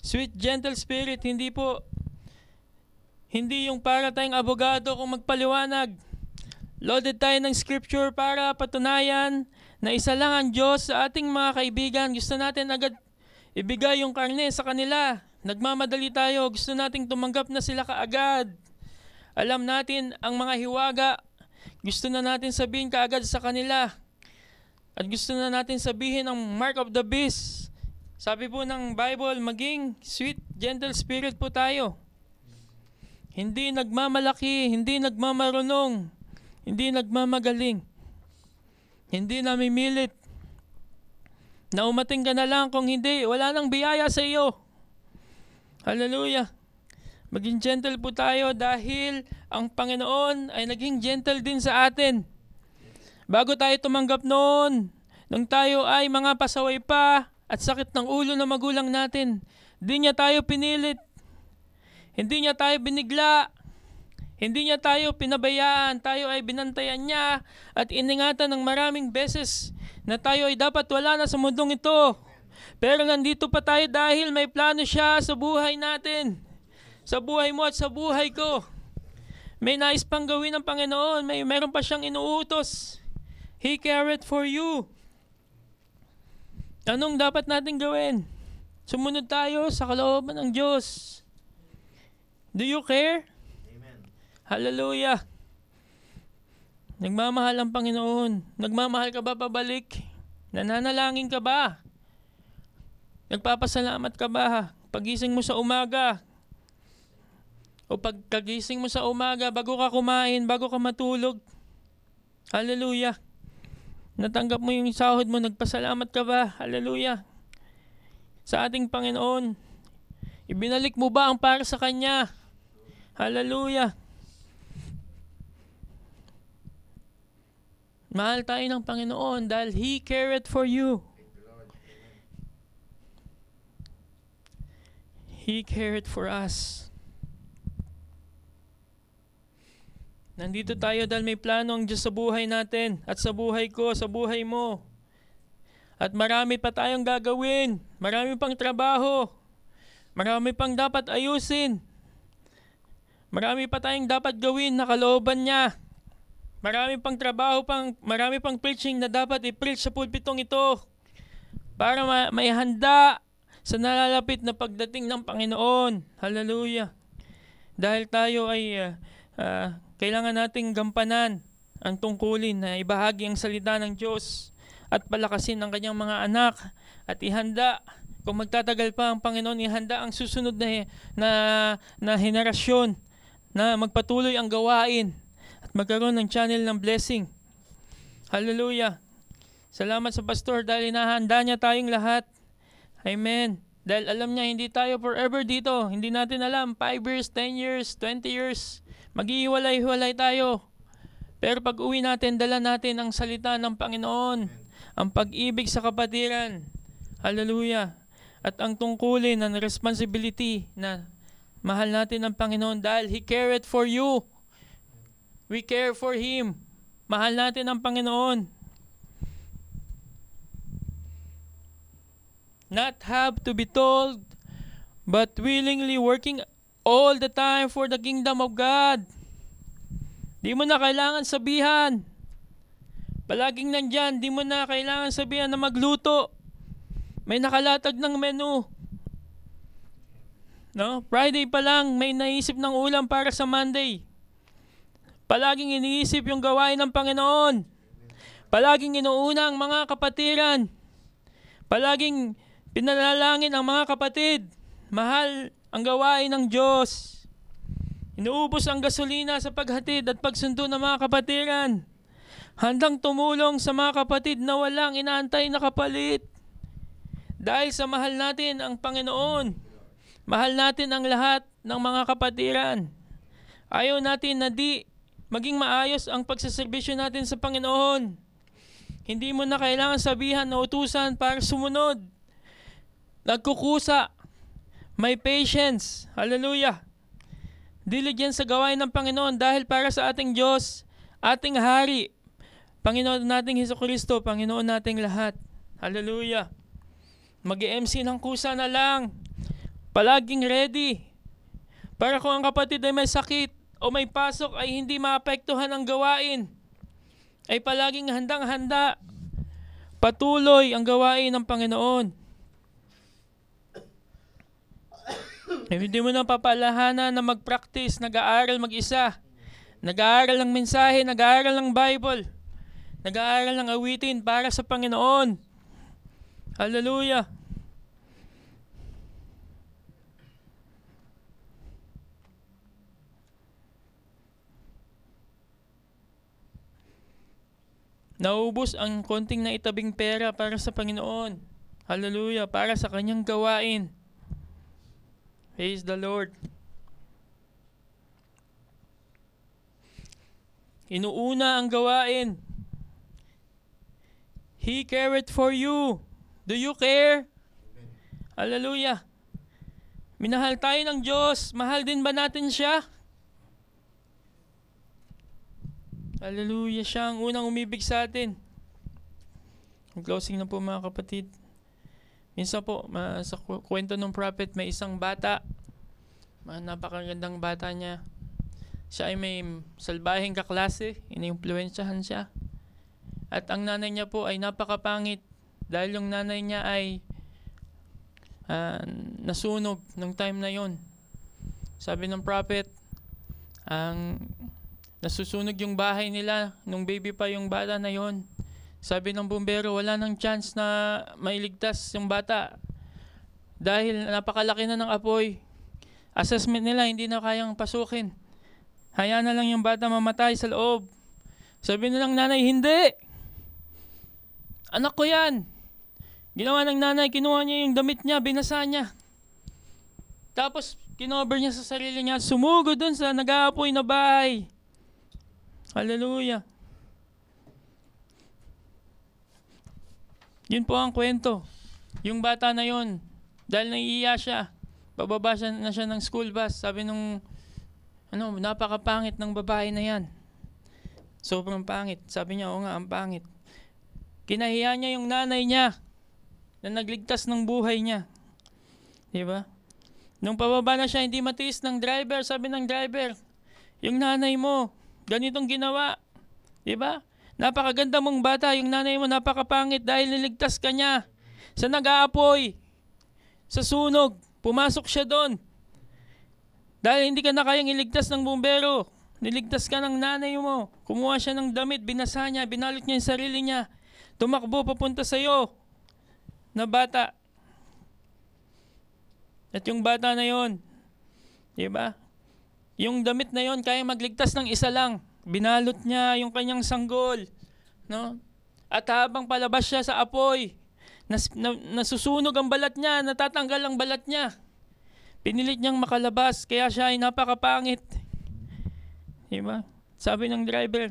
[SPEAKER 2] Sweet, gentle spirit, hindi yung para tayong abogado kung magpaliwanag. Loaded tayo ng scripture para patunayan na isa lang ang Diyos sa ating mga kaibigan. Gusto natin agad ibigay yung karne sa kanila. Nagmamadali tayo. Gusto nating tumanggap na sila kaagad. Alam natin ang mga hiwaga. Gusto na natin sabihin kaagad sa kanila. At gusto na natin sabihin ang mark of the beast. Sabi po ng Bible, maging sweet, gentle spirit po tayo. Hindi nagmamalaki, hindi nagmamarunong, hindi nagmamagaling. Hindi namimilit. Na umating ka na lang, kung hindi, wala nang biyaya sa iyo. Hallelujah. Maging gentle po tayo dahil ang Panginoon ay naging gentle din sa atin. Bago tayo tumanggap noon, nung tayo ay mga pasaway pa at sakit ng ulo ng magulang natin, hindi niya tayo pinilit. Hindi niya tayo binigla. Hindi niya tayo pinabayaan, tayo ay binantayan niya at iningatan ng maraming beses na tayo ay dapat wala na sa mundong ito. Pero nandito pa tayo dahil may plano siya sa buhay natin. Sa buhay mo at sa buhay ko. May nais pang gawin ng Panginoon, meron pa siyang inuutos. He cared for you. Anong dapat natin gawin? Sumunod tayo sa kalooban ng Diyos. Do you care? Hallelujah. Nagmamahal ang Panginoon. Nagmamahal ka ba pabalik? Nananalangin ka ba? Nagpapasalamat ka ba? Pagising mo sa umaga. O pagkagising mo sa umaga, bago ka kumain, bago ka matulog. Hallelujah. Natanggap mo yung sahod mo, nagpasalamat ka ba? Hallelujah. Sa ating Panginoon, ibinalik mo ba ang para sa Kanya? Hallelujah. Mahal tayo ng Panginoon dahil He cared for you. He cared for us. Nandito tayo dahil may plano ang Diyos sa buhay natin at sa buhay ko, sa buhay mo. At marami pa tayong gagawin. Marami pang trabaho. Marami pang dapat ayusin. Marami pa tayong dapat gawin na kalooban niya. Marami pang trabaho, marami pang preaching na dapat i-preach sa pulpitong ito para maihanda sa nalalapit na pagdating ng Panginoon. Hallelujah. Dahil tayo ay kailangan nating gampanan ang tungkulin na ibahagi ang salita ng Diyos at palakasin ang kanyang mga anak at ihanda. Kung magtatagal pa ang Panginoon, ihanda ang susunod na henerasyon na magpatuloy ang gawain at magkaroon ng channel ng blessing. Hallelujah. Salamat sa pastor dahil inahanda niya tayong lahat. Amen. Dahil alam niya hindi tayo forever dito. Hindi natin alam 5 years, 10 years, 20 years. Maghihiwalay-hiwalay tayo. Pero pag uwi natin, dala natin ang salita ng Panginoon. Ang pag-ibig sa kapatiran. Hallelujah. At ang tungkulin ng responsibility na mahal natin ang Panginoon dahil He cared for you. We care for Him. Mahal natin ang Panginoon. Not have to be told, but willingly working all the time for the kingdom of God. Di mo na kailangan sabihan. Palaging nandyan, di mo na kailangan sabihan na magluto. May nakalatag ng menu. No? Friday pa lang may naisip ng ulam para sa Monday. Palaging iniisip yung gawain ng Panginoon. Palaging inuuna ang mga kapatiran. Palaging pinalalangin ang mga kapatid. Mahal ang gawain ng Diyos. Inuubos ang gasolina sa paghatid at pagsundo ng mga kapatiran. Handang tumulong sa mga kapatid na walang inaantay na kapalit. Dahil sa mahal natin ang Panginoon. Mahal natin ang lahat ng mga kapatiran. Ayaw natin na di maging maayos ang pagsaserbisyo natin sa Panginoon. Hindi mo na kailangan sabihan o utusan para sumunod. Nagkukusa. May patience. Hallelujah. Diligent sa gawain ng Panginoon dahil para sa ating Diyos, ating Hari, Panginoon nating Hesukristo, Panginoon nating lahat. Hallelujah. Mag-MC ng kusa na lang. Palaging ready. Para kung ang kapatid ay may sakit o may pasok ay hindi maapektuhan ang gawain. Ay palaging handang-handa. Patuloy ang gawain ng Panginoon. Hindi mo na papalahanan na mag-practice, nag-aaral mag-isa. Nag-aaral ng mensahe, nag-aaral ng Bible. Nag-aaral ng awitin para sa Panginoon. Hallelujah. Naubos ang konting naitabing pera para sa Panginoon. Hallelujah. Para sa kanyang gawain. Praise the Lord. Inuuna ang gawain. He cared for you. Do you care? Hallelujah. Minahal tayo ng Diyos. Mahal din ba natin siya? Hallelujah. Siya ang unang umibig sa atin. Closing na po mga kapatid. Minsan po, sa kwento ng prophet, may isang bata. Napakagandang bata niya. Siya ay may salbaheng kaklase. Iniimpluwensyahan siya. At ang nanay niya po ay napakapangit. Dahil yung nanay niya ay nasunog nung time na yon. Sabi ng prophet, nasusunog yung bahay nila nung baby pa yung bata na yon. Sabi ng bumbero, wala nang chance na mailigtas yung bata. Dahil napakalaki na ng apoy. Assessment nila, hindi na kayang pasukin. Hayaan na lang yung bata mamatay sa loob. Sabi nilang nanay, hindi! Anak ko yan! Ginawa ng nanay, kinuha niya yung damit niya, binasa niya. Tapos, kinover niya sa sarili niya, sumugod dun sa nag-aapoy na bahay. Hallelujah. Yun po ang kwento. Yung bata na yun, dahil naiiya siya, bababa na siya ng school bus. Sabi nung, napakapangit ng babae na yan. Sobrang pangit. Sabi niya, oo nga, ang pangit. Kinahiya niya yung nanay niya na nagligtas ng buhay niya. Diba? Nung pababa na siya, hindi matiis ng driver. Sabi ng driver, yung nanay mo, ganitong ginawa. Diba? Napakaganda mong bata, yung nanay mo napakapangit dahil niligtas ka niya sa nag-aapoy, sa sunog. Pumasok siya doon. Dahil hindi ka na kayang iligtas ng bumbero. Niligtas ka ng nanay mo. Kumuha siya ng damit, binasa niya, binalot niya yung sarili niya. Tumakbo papunta sa iyo na bata. At yung bata na yon, diba? Yung damit na yon, kaya magligtas ng isa lang. Binalot niya yung kanyang sanggol, no? At habang palabas siya sa apoy, nasusunog ang balat niya, natatanggal ang balat niya. Pinilit niyang makalabas, kaya siya ay napakapangit. Diba? Sabi ng driver,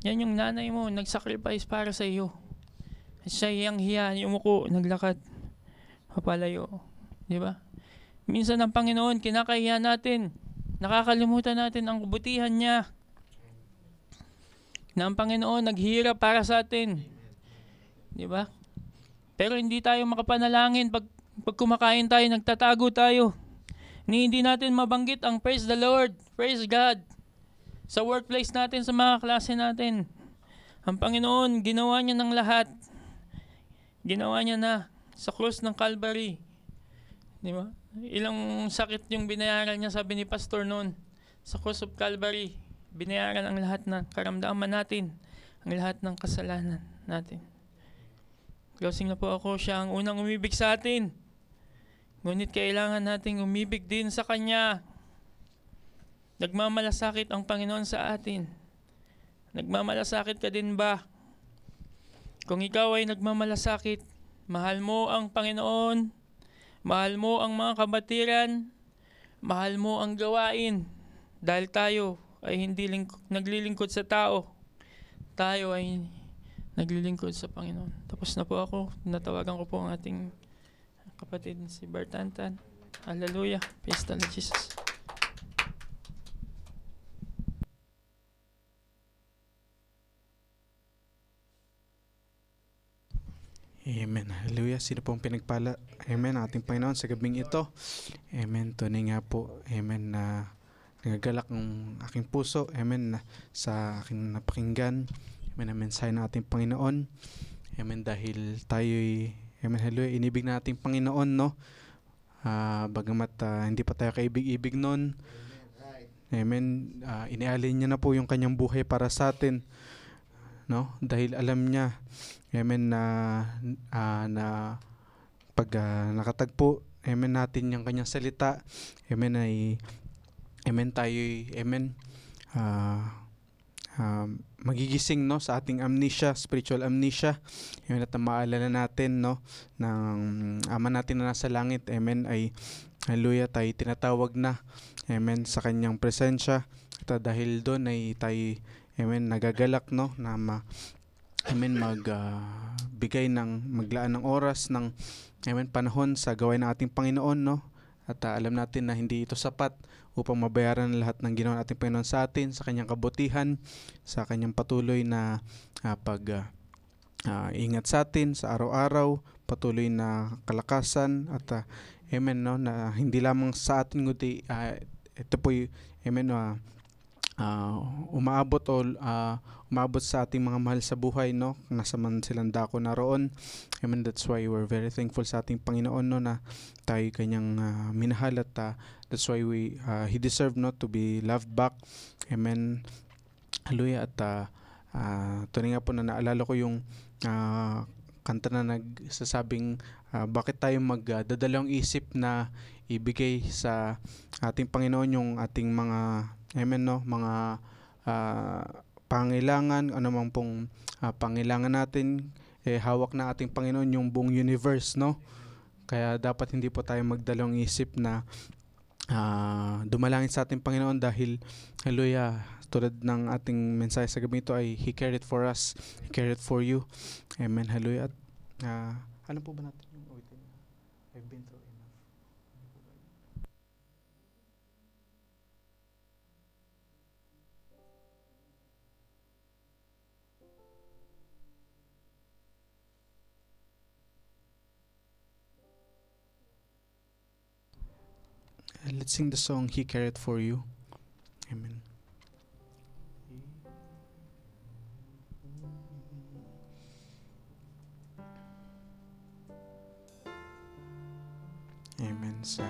[SPEAKER 2] yan yung nanay mo, nag-sacrifice para sa iyo. At siya hiyang hiya, umuko, naglakad, papalayo. Diba? Minsan ang Panginoon, kinakahiya natin. Nakakalimutan natin ang kabutihan niya. Na ang Panginoon naghirap para sa atin. Di ba? Pero hindi tayo makapanalangin pag kumakain tayo, nagtatago tayo. Hindi natin mabanggit ang praise the Lord, praise God. Sa workplace natin, sa mga klase natin. Ang Panginoon, ginawa niya ng lahat. Ginawa niya na sa cross ng Calvary. Di ba? Ilang sakit yung binayaran niya, sabi ni Pastor noon. Sa Cross of Calvary, binayaran ang lahat ng karamdaman natin, ang lahat ng kasalanan natin. Closing na po ako, siya ang unang umibig sa atin. Ngunit kailangan nating umibig din sa Kanya. Nagmamalasakit ang Panginoon sa atin. Nagmamalasakit ka din ba? Kung ikaw ay nagmamalasakit, mahal mo ang Panginoon, mahal mo ang mga kabatiran, mahal mo ang gawain. Dahil tayo ay hindi naglilingkod sa tao, tayo ay naglilingkod sa Panginoon. Tapos na po ako. Natawagan ko po ang ating kapatid si Bertantan. Hallelujah. Praise the Lord Jesus.
[SPEAKER 1] Amen. Hallelujah. Sino pong pinagpala? Amen. Ating Panginoon sa gabing ito. Amen. Tunay nga po. Amen. Na nagagalak ang aking puso. Amen. Sa aking napakinggan. Amen. Ang mensahe ng ating Panginoon. Amen. Dahil tayo'y, amen. Hallelujah. Inibig na ating Panginoon, no? Bagamat hindi pa tayo kaibig-ibig nun. Amen. Inialin niya na po yung kanyang buhay para sa atin. No? Dahil alam niya, amen, na pag nakatagpo, amen, natin yung kanyang salita, amen, ay, amen, tayo'y, amen, magigising, no, sa ating amnesia, spiritual amnesia, amen, at maalala natin, no, ng Ama natin na nasa langit, amen, ay, hallelujah, tayo tinatawag na, amen, sa kanyang presensya, at dahil doon ay tayo, amen, nagagalak, no, na amen, magbigay maglaan ng oras ng, amen, panahon sa gawain ng ating Panginoon, no, at alam natin na hindi ito sapat upang mabayaran lahat ng ginawa ng ating Panginoon sa atin, sa kanyang kabutihan, sa kanyang patuloy na ingat sa atin sa araw-araw, patuloy na kalakasan, at amen, no, na hindi lamang sa atin kundi ito po, amen, umaabot sa ating mga mahal sa buhay, no, nasa man silang dako na roon. Amen. That's why we're very thankful sa ating Panginoon, no, na tayo kanyang minahal, at that's why he deserved, no, to be loved back. Amen. Hallelujah. At tunay nga po na naalala ko yung kanta na nagsasabing bakit tayo magdadalawang isip na ibigay sa ating Panginoon yung ating mga, amen, no, mga pangailangan, anumang pong pangailangan natin, hawak na ating Panginoon yung buong universe, no? Kaya dapat hindi po tayo magdalawang isip na dumalangin sa ating Panginoon dahil, hallelujah, tulad ng ating mensahe sa gabi ito ay He cared for us, He cared for you. Amen, hallelujah. At ano po ba natin yung I've been through enough. Let's sing the song He Cared For You. Amen. Amen. Sa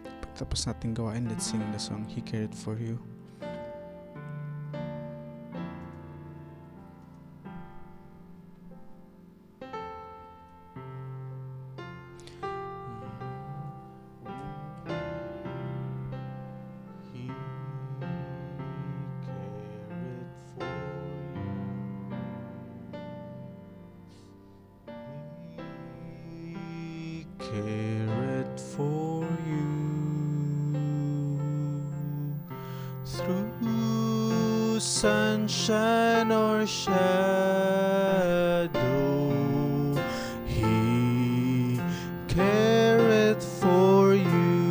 [SPEAKER 1] pagtapos natin gawain, let's sing the song He Cared For You. Cared for you through sunshine or shadow. He cared for you.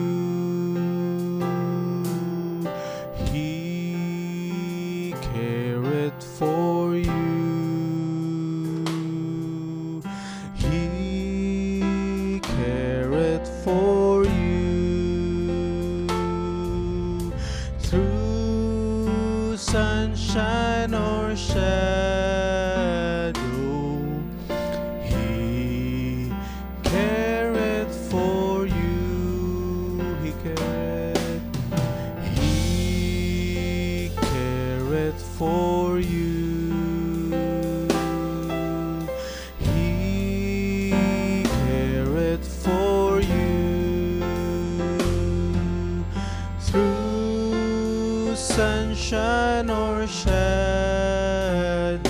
[SPEAKER 1] He cared for you. For you through sunshine or shadow, He cared for you. careth for you. He careth for you through sunshine or shadow.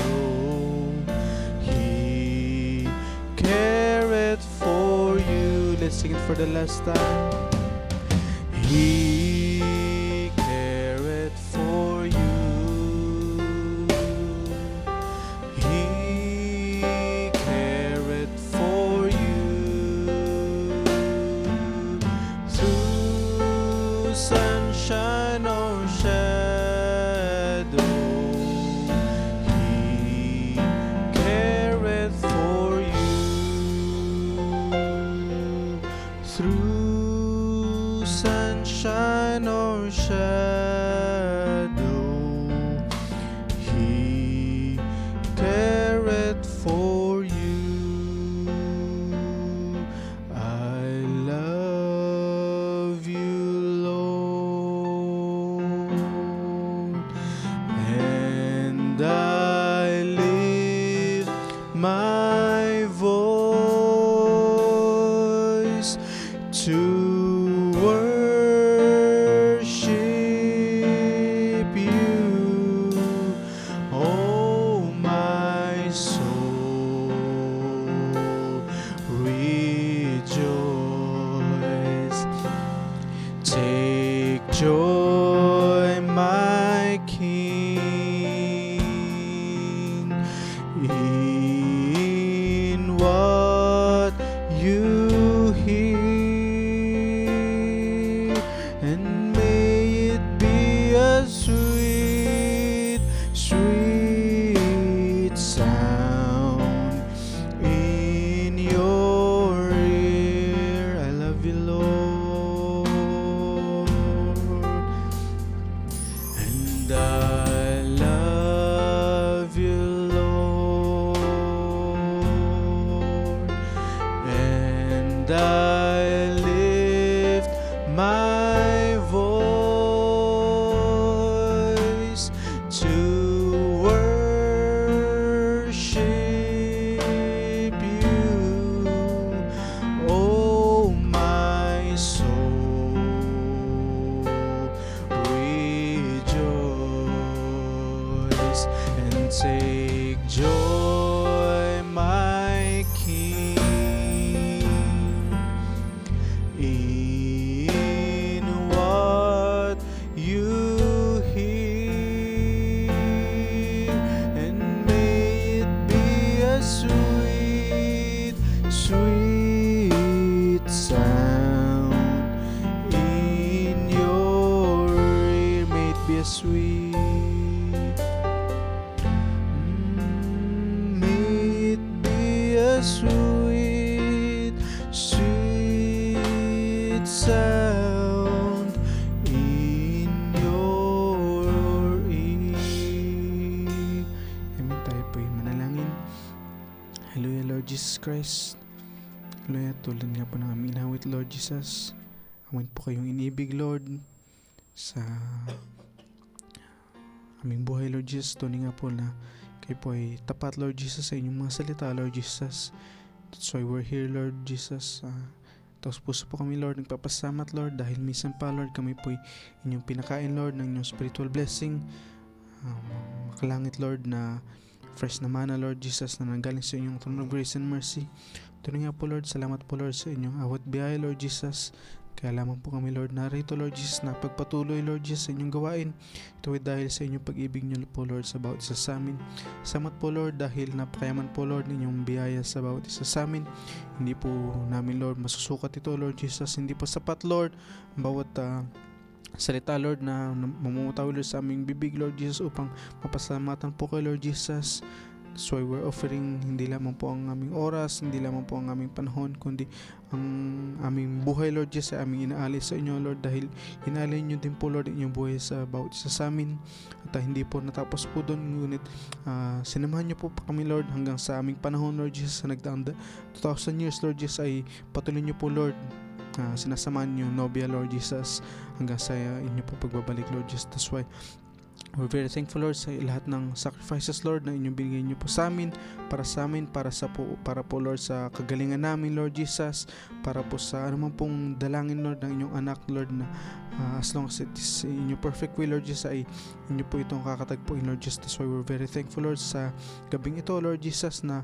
[SPEAKER 1] He careth for you. Let's sing it for the last time. He careth for you. He careth for you through sunshine or shadow. He careth for you through sunshine or shadow. He careth for you. I love you, Lord, and I lift my voice to worship you. Oh, my soul, rejoice. Take joy, my King, in what you hear, and may it be a sweet, sweet sound in your ear. I love you, Lord, and I love you, Lord, and I lift my voice to worship you. Oh, my soul, rejoice, and take joy, my King, in what you hear, and may it be a sweet, sweet sound in your ear. May it be a sweet, may it be a sweet, sweet sound in your ear. Amen. Tayo po'y manalangin. Hallelujah, Lord Jesus Christ. Hallelujah, tulad nga po ng aming inawit, Lord Jesus. Amin po kayong inibig, Lord, sa aming buhay, Lord Jesus. Tunay nga po na kayo po ay tapat, Lord Jesus, sa inyong mga salita, Lord Jesus. That's why we're here, Lord Jesus. Taos puso po kami, Lord, nagpapasamat, Lord, dahil minsan pa, Lord, kami po ay inyong pinakain, Lord, ng inyong spiritual blessing. Makalangit, Lord, na fresh na mana, Lord Jesus, na nanggaling sa inyong throne of grace and mercy. Tunay nga po, Lord, salamat po, Lord, sa inyong awat biyaya, Lord Jesus. Kaya lamang po kami, Lord, narito, Lord Jesus, na pagpatuloy, Lord Jesus, sa inyong gawain. Ito ay dahil sa inyong pag-ibig niyo po, Lord, sa bawat isa sa amin. Salamat po, Lord, dahil napakayaman po, Lord, ninyong biyaya sa bawat isa sa amin. Hindi po namin, Lord, masusukat ito, Lord Jesus. Hindi po sapat, Lord, bawat salita, Lord, na mamumutaw, Lord, sa aming bibig, Lord Jesus, upang mapasalamatan po kay Lord Jesus. That's why we're offering hindi lamang po ang aming oras, hindi lamang po ang aming panahon, kundi ang aming buhay, Lord Jesus, ay aming inaalay sa inyo, Lord, dahil inaalay nyo din po, Lord, inyong buhay sa bawat isa sa amin. At hindi po natapos po doon, ngunit sinamahan nyo po pa kami, Lord, hanggang sa aming panahon, Lord Jesus, sa nagdaang 2,000 years, Lord Jesus, ay patuloy nyo po, Lord, sinasamahan nyo nobya, Lord Jesus, hanggang sa inyo po pagbabalik, Lord Jesus. That's why We're very thankful, Lord, sa lahat ng sacrifices, Lord, na inyong binigay niyo po sa amin, para para po, Lord, sa kagalingan namin, Lord Jesus, para po sa anumang pong dalangin, Lord, ng inyong anak, Lord, na as long as it is in your perfect will, Lord Jesus, ay inyo po itong kakatagpuin, Lord Jesus. That's why we're very thankful, Lord, sa gabing ito, Lord Jesus, na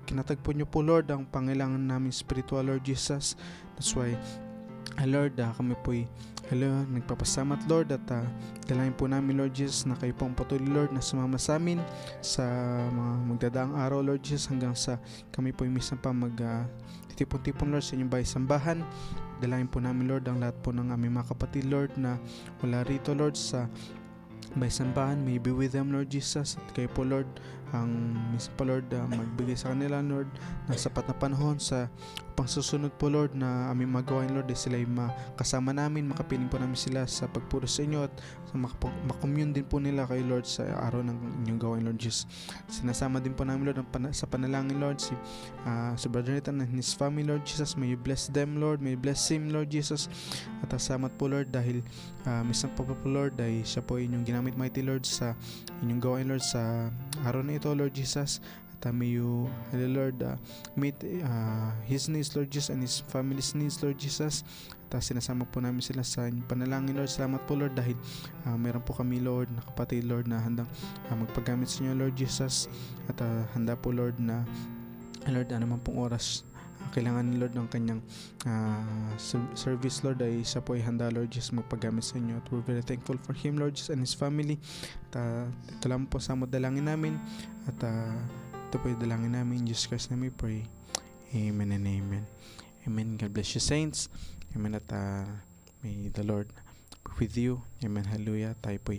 [SPEAKER 1] kinatagpo niyo po, Lord, ang pangailangan namin spiritual, Lord Jesus. That's why Lord, kami po'y nagpapasamat, Lord, at dalangin po namin, Lord Jesus, na kayo pong patuloy, Lord, na sumama sa amin sa mga magdadaang araw, Lord Jesus, hanggang sa kami po'y minsan pa titipon-tipon, Lord, sa inyong bahay-sambahan. Dalangin po namin, Lord, ang lahat po ng aming mga kapatid, Lord, na wala rito, Lord, sa bahay-sambahan. May be with them, Lord Jesus, at kayo po, Lord, ang minsan pa, Lord, magbigay sa kanila, Lord, ng sapat na panahon sa pangsusunod po, Lord, na aming magawain, Lord, ay sila ay makasama namin, makapiling po namin sila sa pagpuro sa inyo, at makakommune din po nila kayo, Lord, sa araw ng inyong gawain, Lord Jesus. Sinasama din po namin, Lord, sa panalangin, Lord, si Brother Nathan and his family, Lord Jesus. May you bless them, Lord, may you bless him, Lord Jesus. At salamat po, Lord, dahil minsan po, Lord, ay siya po inyong ginamit, mighty Lord, sa inyong gawain, Lord, sa araw na ito, Lord Jesus. At may you, Lord, meet his needs, Lord Jesus, and his family's needs, Lord Jesus. At sinasama po namin sila sa panalangin, Lord. Salamat po, Lord, dahil meron po kami, Lord, na kapatid, Lord, na handang magpagamit sa inyo, Lord Jesus. At handa po, Lord, na Lord, naman pong oras kailangan ni Lord ng kanyang service, Lord, ay isa po ay handa, Lord Jesus, magpagamit sa inyo. At we're very thankful for him, Lord Jesus, and his family. At ito lang po sa dalangin namin. At ito po yung dalangin namin. In Jesus Christ na we pray. Amen and amen. Amen. God bless you, saints. Amen. At may the Lord be with you. Amen. Hallelujah. Tayo po